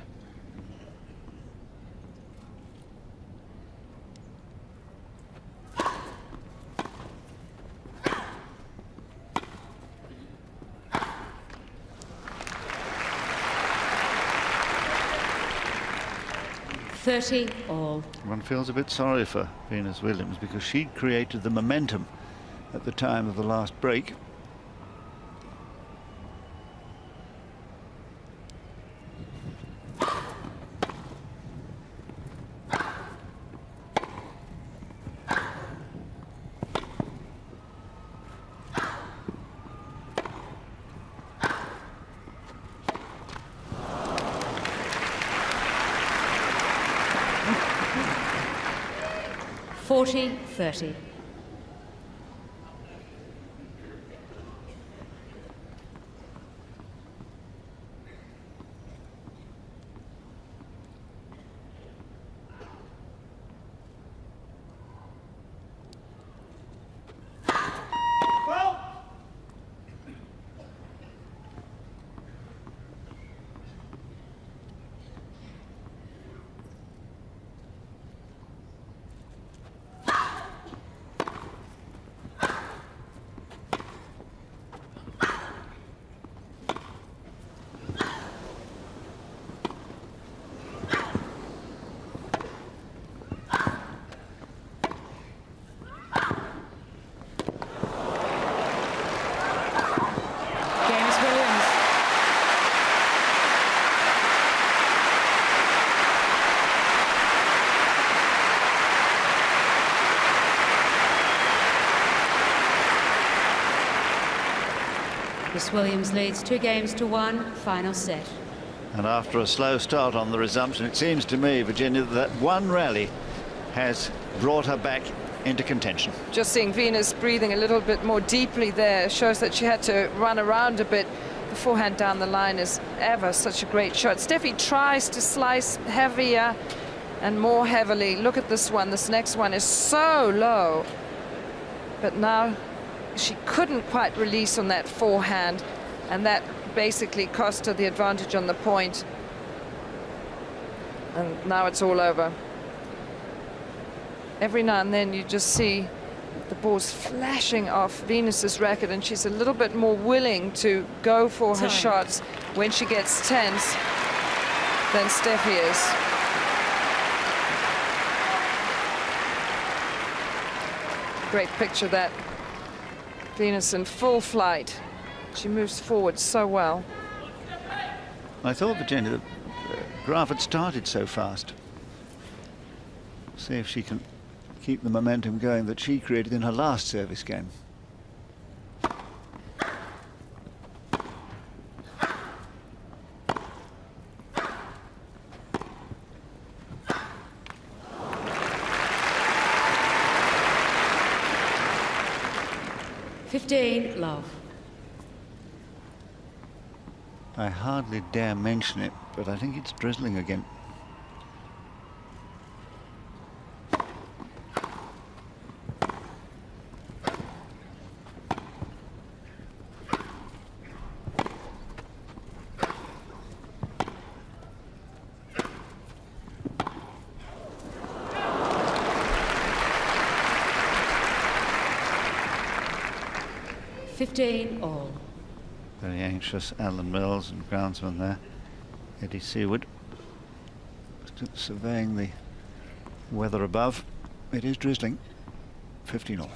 All. One feels a bit sorry for Venus Williams because she created the momentum at the time of the last break. .30. Miss Williams leads 2-1, final set. And after a slow start on the resumption, it seems to me, Virginia, that one rally has brought her back into contention. Just seeing Venus breathing a little bit more deeply there shows that she had to run around a bit. The forehand down the line is ever such a great shot. Steffi tries to slice heavier and more heavily. Look at this one. This next one is so low. But now she couldn't quite release on that forehand, and that basically cost her the advantage on the point. And now it's all over. Every now and then you just see the balls flashing off Venus's racket, and she's a little bit more willing to go for her shots when she gets tense than Steffi is. Great picture that. Venus in full flight. She moves forward so well. I thought, Virginia, that Graf had started so fast. See if she can keep the momentum going that she created in her last service game. Love. I hardly dare mention it, but I think it's drizzling again. All. Very anxious Alan Mills and groundsman there, Eddie Seward. Still surveying the weather above. It is drizzling. 15 all.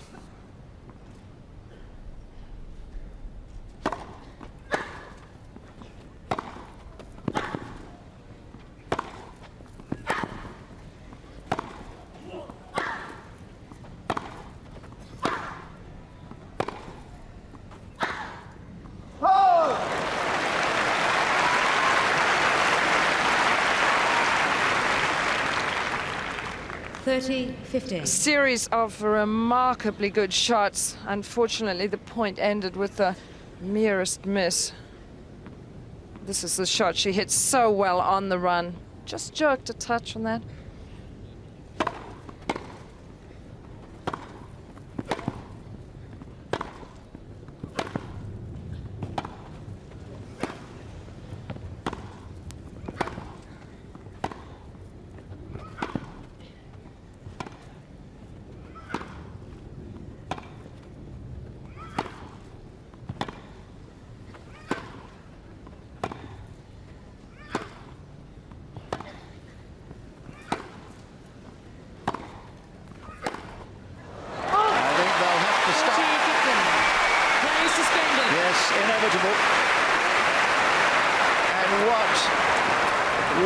A series of remarkably good shots. Unfortunately, the point ended with the merest miss. This is the shot she hit so well on the run. Just jerked a touch on that.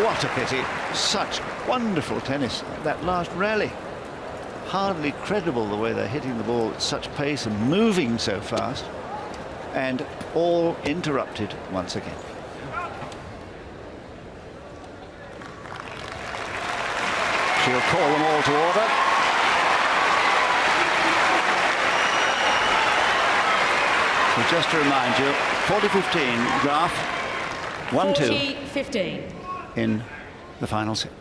what a pity. Such wonderful tennis. That last rally. Hardly credible the way they're hitting the ball at such pace and moving so fast. And all interrupted once again. She'll call them all to order. So just to remind you, 40-15, Graf, 1-2 40-15. in the final set.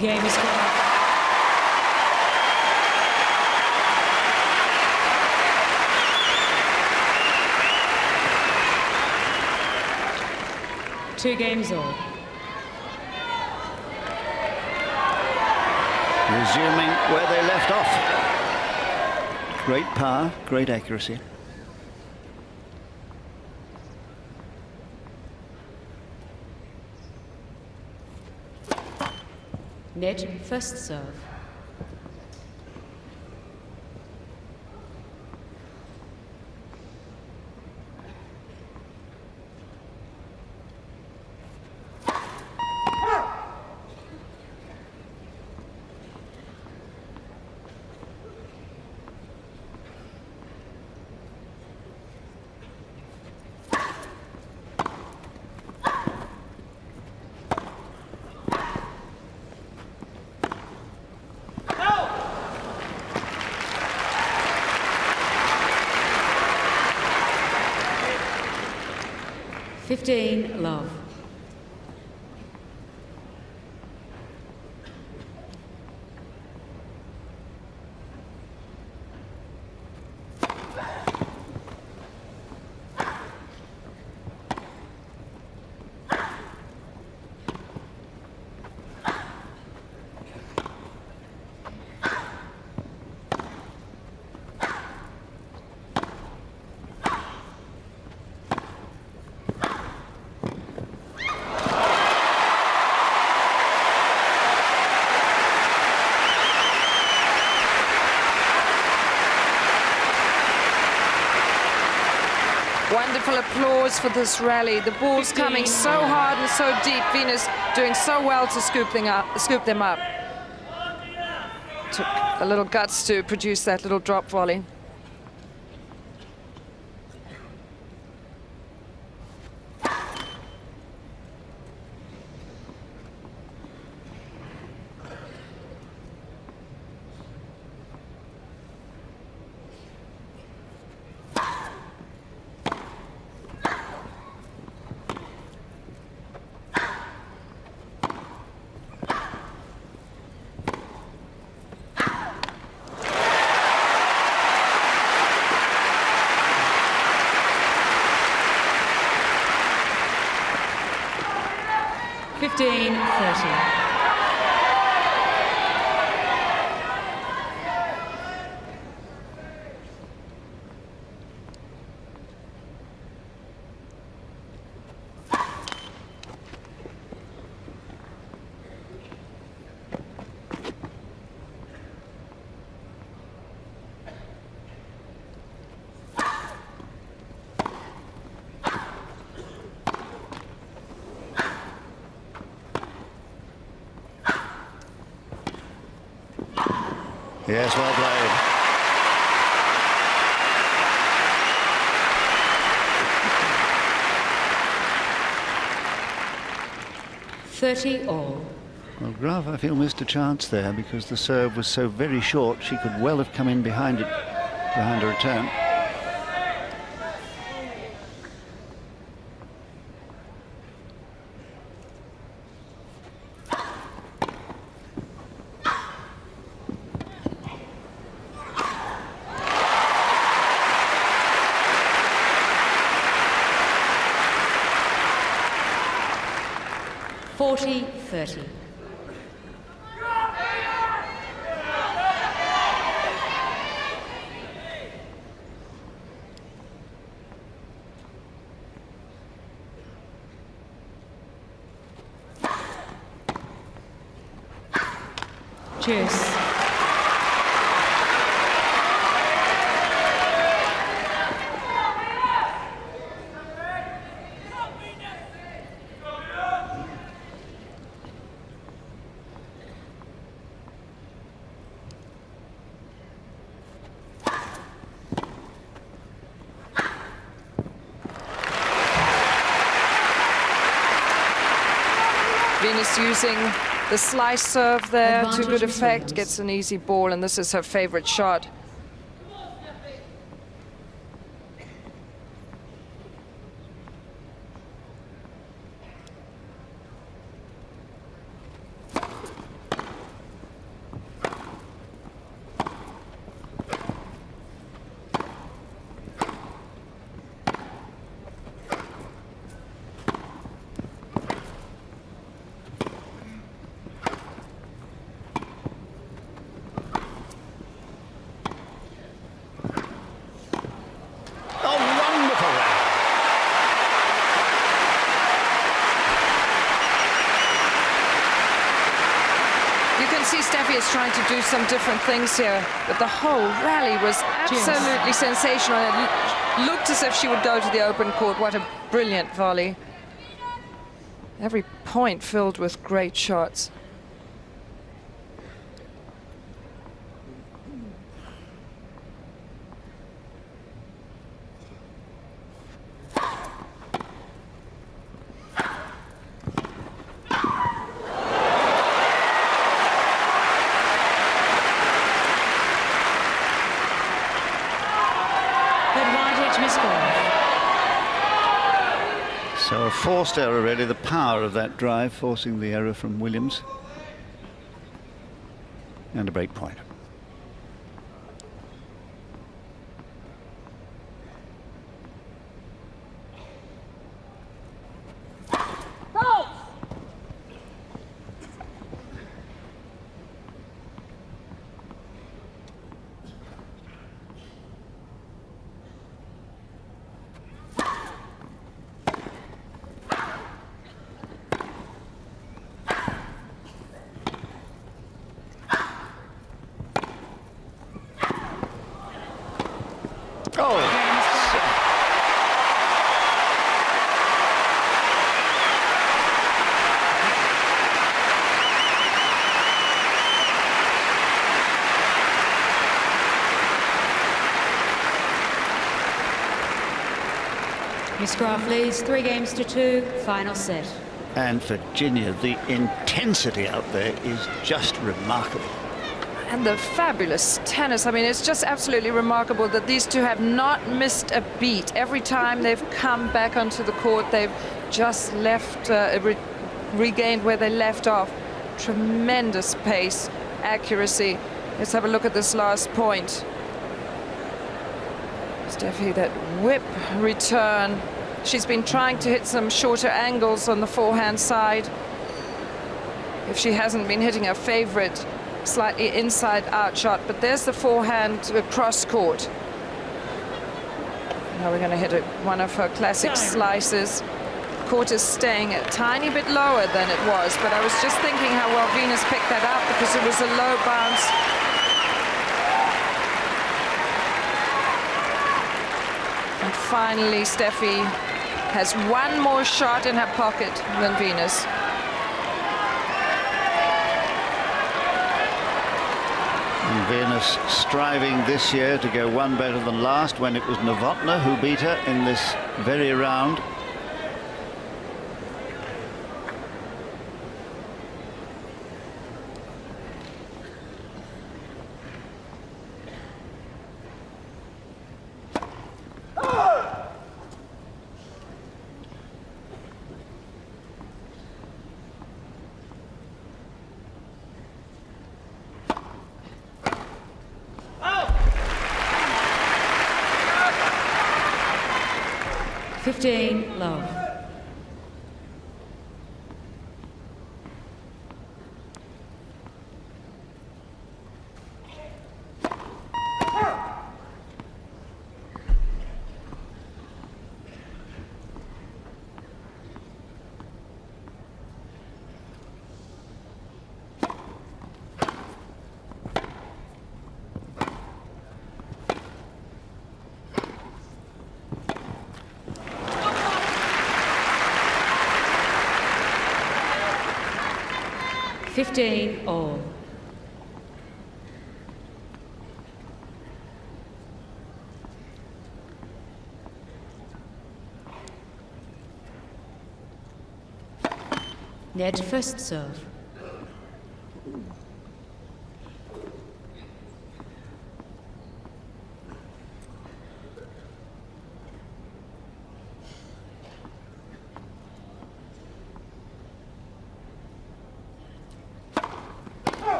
Game is called. Two games all. Resuming where they left off. Great power, great accuracy. Net first serve. Love. Wonderful applause for this rally. The ball's coming so hard and so deep. Venus doing so well to scoop them up. Took a little guts to produce that little drop volley. Yes, well played. All. Well, Graf, I feel, missed a chance there because the serve was so very short. She could well have come in behind it, behind a return. Cheers. Venus using the slice serve there to Advantage good Miss effect, Williams. gets an easy ball, and this is her favorite shot. Oh, wonderful rally. You can see Steffi is trying to do some different things here, but the whole rally was absolutely sensational. It looked as if she would go to the open court. What a brilliant volley. Every point filled with great shots. Advantage Miss Graf. So a forced error, really, the power of that drive, forcing the error from Williams. And a break point. Oh, Miss Graf leads 3 games to 2, final set. and Virginia, the intensity out there is just remarkable. And the fabulous tennis. I mean, it's just absolutely remarkable that these two have not missed a beat. Every time they've come back onto the court, they've just left, regained where they left off. Tremendous pace, accuracy. Let's have a look at this last point. Steffi, that whip return. She's been trying to hit some shorter angles on the forehand side. If she hasn't been hitting her favorite slightly inside out shot, but there's the forehand cross court. Now we're going to hit one of her classic slices. Court is staying a tiny bit lower than it was, but I was just thinking how well Venus picked that up because it was a low bounce. And finally, Steffi has one more shot in her pocket than Venus. And Venus striving this year to go one better than last, when it was Novotná who beat her in this very round. Love. 15 all. Ned first serve.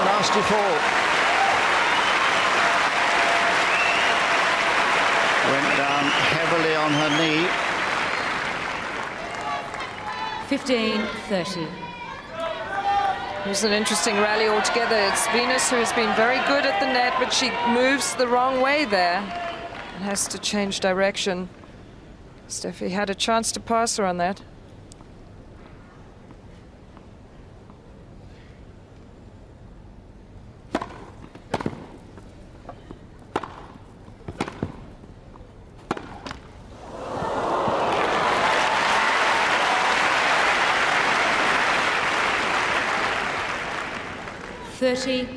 Nasty fall. Went down heavily on her knee. 15-30. Here's an interesting rally altogether. It's Venus who has been very good at the net, but she moves the wrong way there and has to change direction. Steffi had a chance to pass her on that.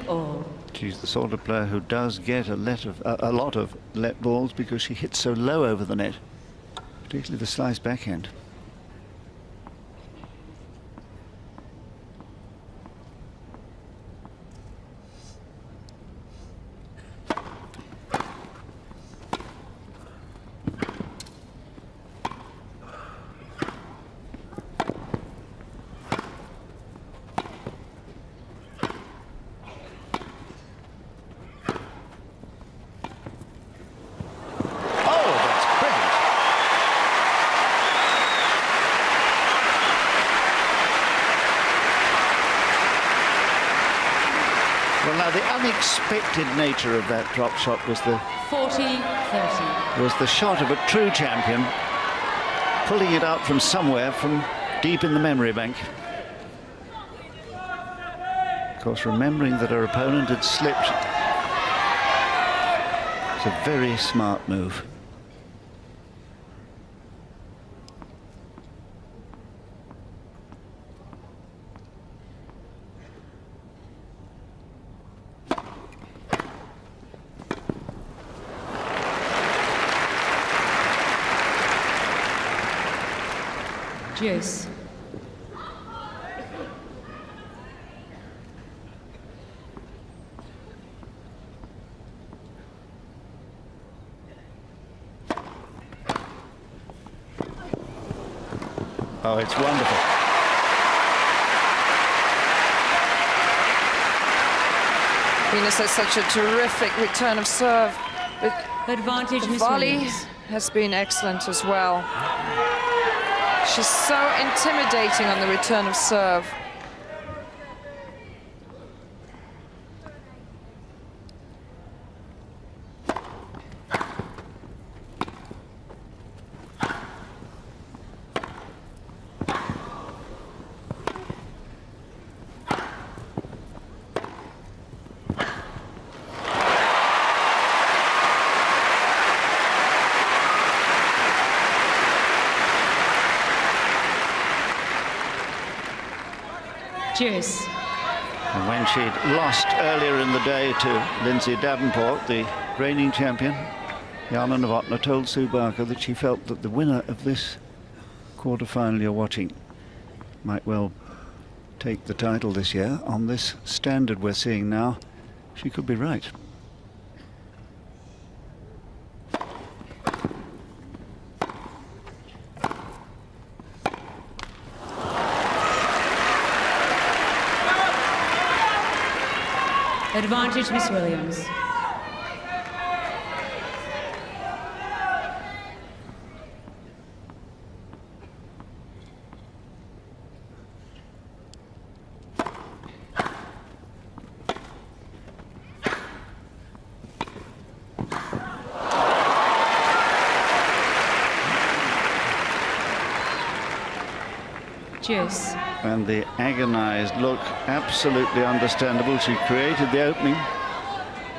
All. She's the sort of player who does get a lot of let balls because she hits so low over the net, particularly the slice backhand. Well, now the unexpected nature of that drop shot was the 40-30. Was the shot of a true champion, pulling it out from somewhere, from deep in the memory bank. Of course, remembering that her opponent had slipped. It's a very smart move. Deuce. Oh, it's wonderful. Venus has such a terrific return of serve. Advantage, The Miss volley Williams. has been excellent as well. She's so intimidating on the return of serve. Deuce. And when she'd lost earlier in the day to Lindsay Davenport, the reigning champion, Jana Novotná told Sue Barker that she felt that the winner of this quarter-final you're watching might well take the title this year. On this standard we're seeing now, she could be right. Advantage, Miss Williams. Deuce. And the agonized look, absolutely understandable. She created the opening.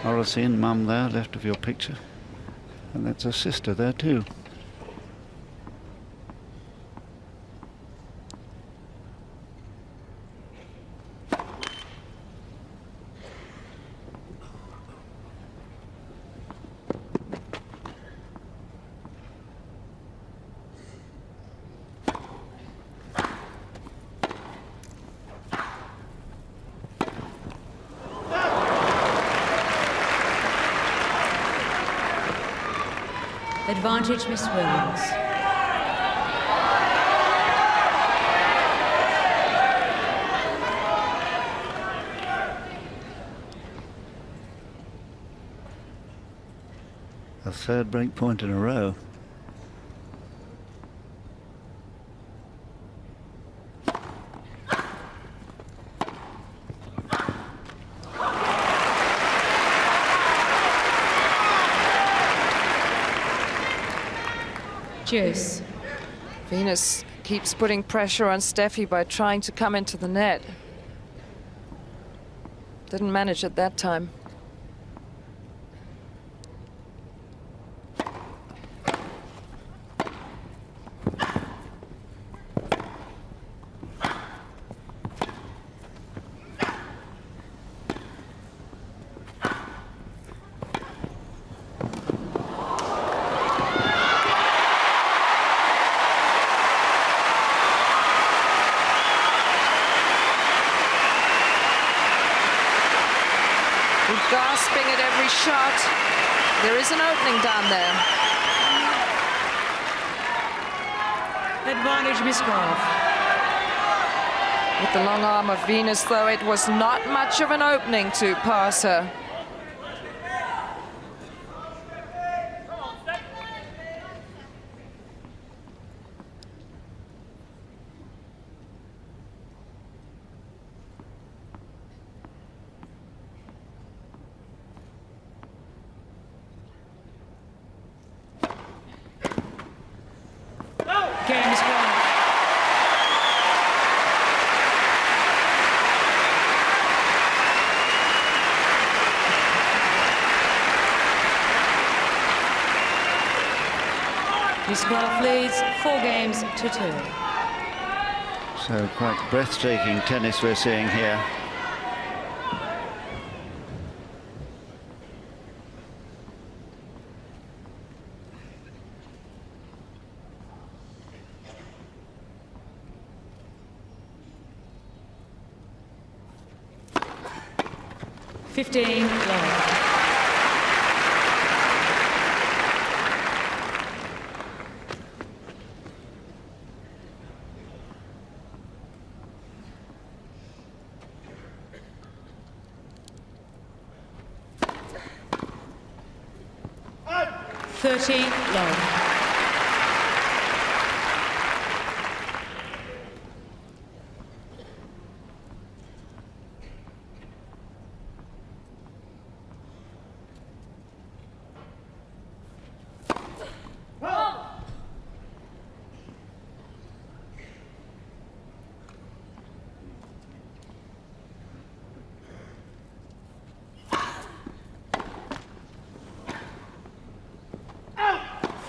Oracene, mum there, left of your picture. And that's her sister there too. Advantage, Miss Williams. A third break point in a row. Deuce. Venus keeps putting pressure on Steffi by trying to come into the net. Didn't manage at that time. Gasping at every shot. There is an opening down there. Advantage, Miss Graf. With the long arm of Venus, though, it was not much of an opening to pass her. Game is won. Miss Graf leads 4 games to 2. So quite breathtaking tennis we're seeing here. Fifteen love. Love.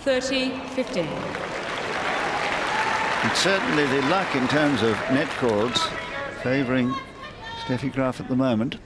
$30-15. And certainly the luck in terms of net chords favouring Steffi Graf at the moment.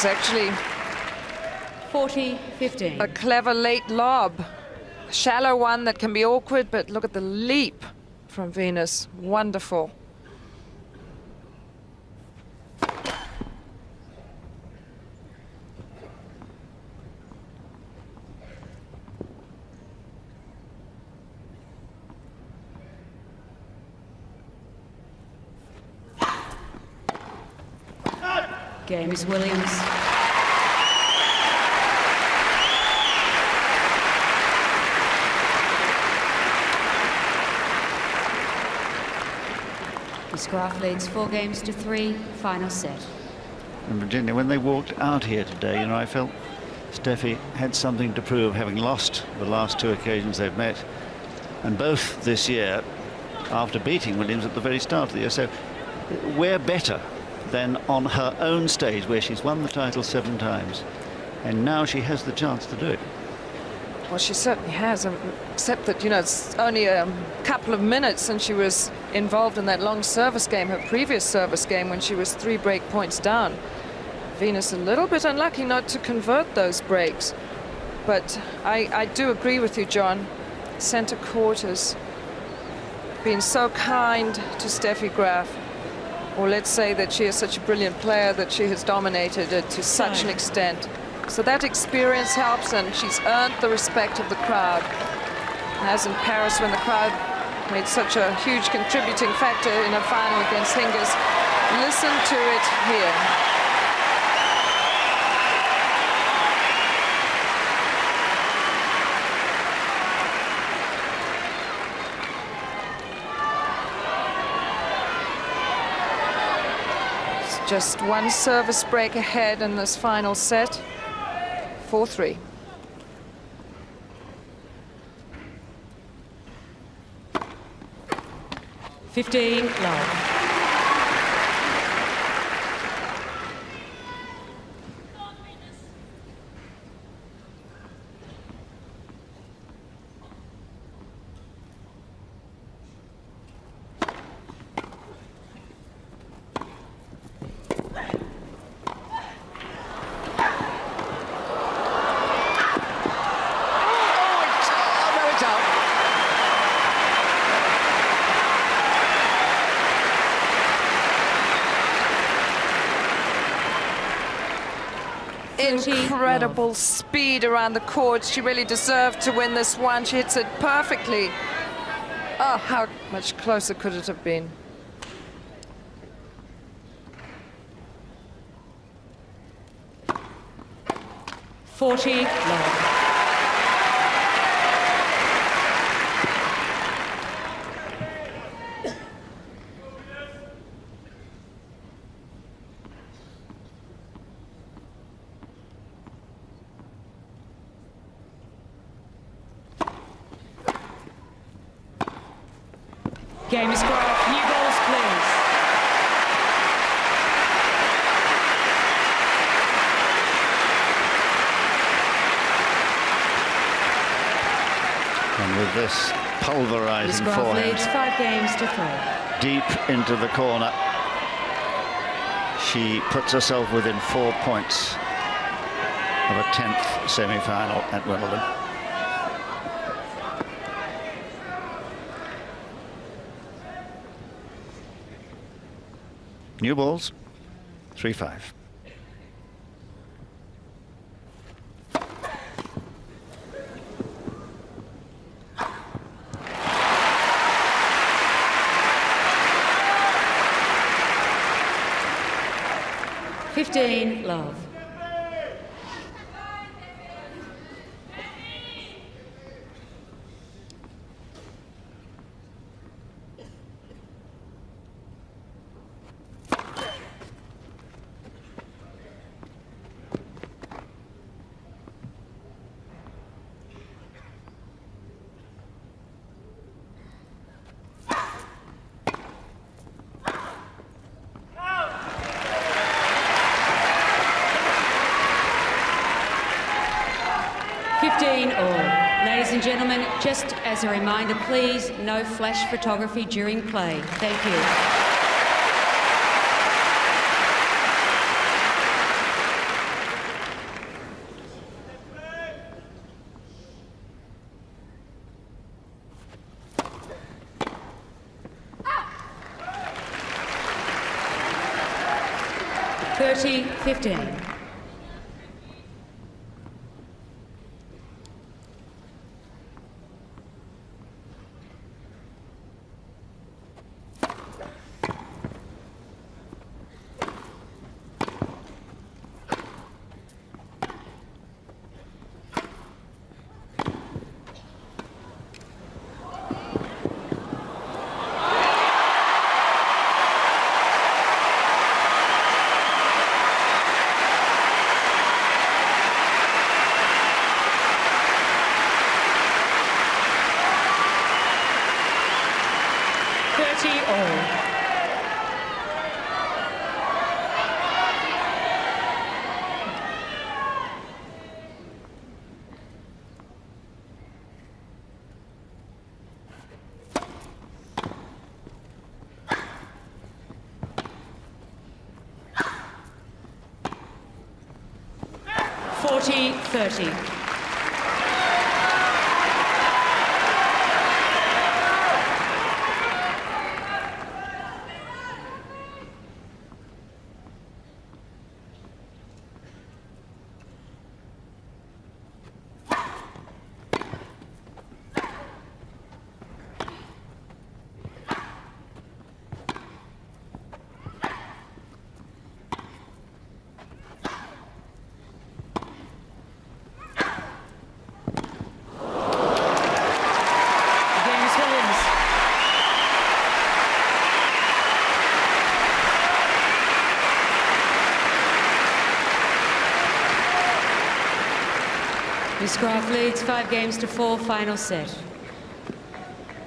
Actually 40-15. a clever late lob, a shallow one that can be awkward, but look at the leap from Venus. Wonderful. Game is Williams. Miss Graf leads 4 games to 3, final set. And Virginia, when they walked out here today, you know, I felt Steffi had something to prove, having lost the last 2 occasions they've met, and both this year after beating Williams at the very start of the year. So where better than on her own stage, where she's won the title 7 times, and now she has the chance to do it. Well, she certainly has, except that, you know, it's only a couple of minutes since she was involved in that long service game, her previous service game, when she was 3 break points down. Venus a little bit unlucky not to convert those breaks. But I do agree with you, John. Centre court has been so kind to Steffi Graf. Or let's say that she is such a brilliant player that she has dominated it to such an extent. So that experience helps, and she's earned the respect of the crowd. As in Paris, when the crowd made such a huge contributing factor in a final against Hingis. Listen to it here. It's just 1 service break ahead in this final set. 4-3. Love. Incredible speed around the court. She really deserved to win this one. She hits it perfectly. Oh, how much closer could it have been? Love. Game is Graf. New balls, please. And with this pulverizing Miss Graf forehand leads 5 games to 3. deep into the corner, she puts herself within 4 points of a 10th semi-final at Wimbledon. New balls, 3-5. Love. All. Ladies and gentlemen, just as a reminder, please, no flash photography during play. Thank you. (30-15). 40-30. Miss Graf leads 5 games to 4, final set.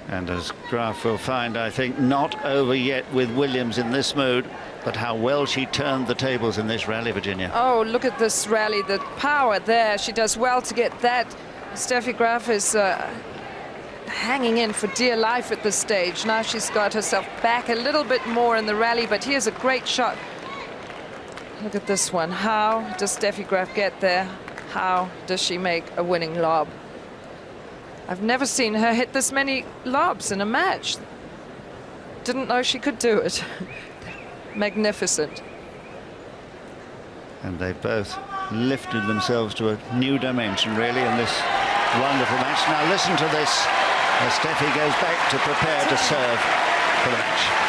And as Graf will find, I think not over yet with Williams in this mood, but how well she turned the tables in this rally, Virginia. Oh, look at this rally, the power there. She does well to get that. Steffi Graf is hanging in for dear life at this stage. Now she's got herself back a little bit more in the rally, but here's a great shot. Look at this one. How does Steffi Graf get there? How does she make a winning lob? I've never seen her hit this many lobs in a match. Didn't know she could do it. Magnificent. And they've both lifted themselves to a new dimension, really, in this wonderful match. Now listen to this as Steffi goes back to prepare to serve for the match.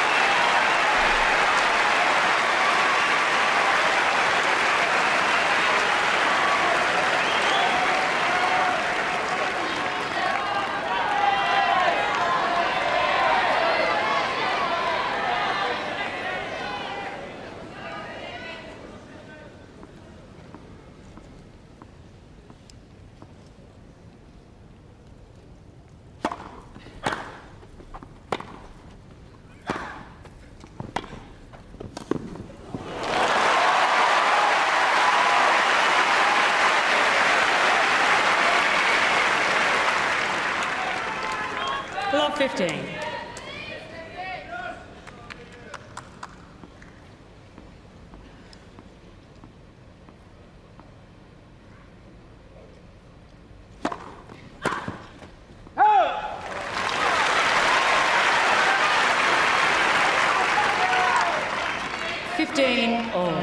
Block 15. All.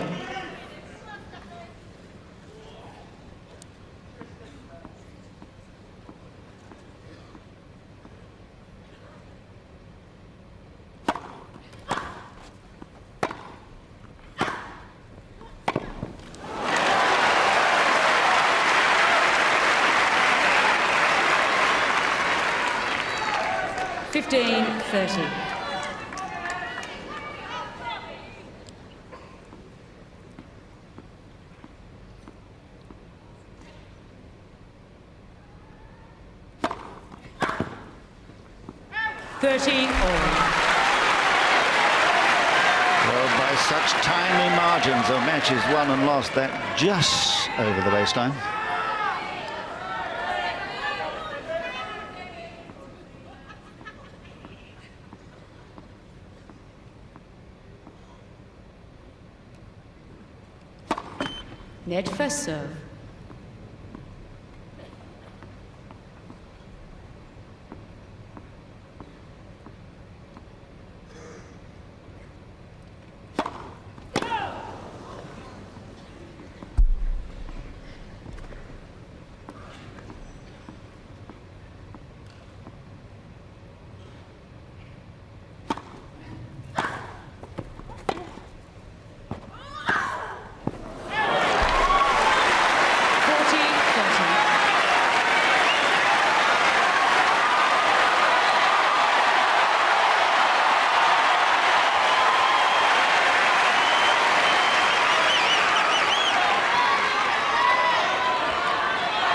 $15-30. Well, by such tiny margins of matches won and lost, that just over the baseline. Net first serve.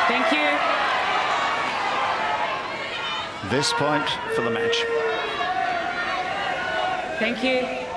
Thank you. This point for the match. Thank you.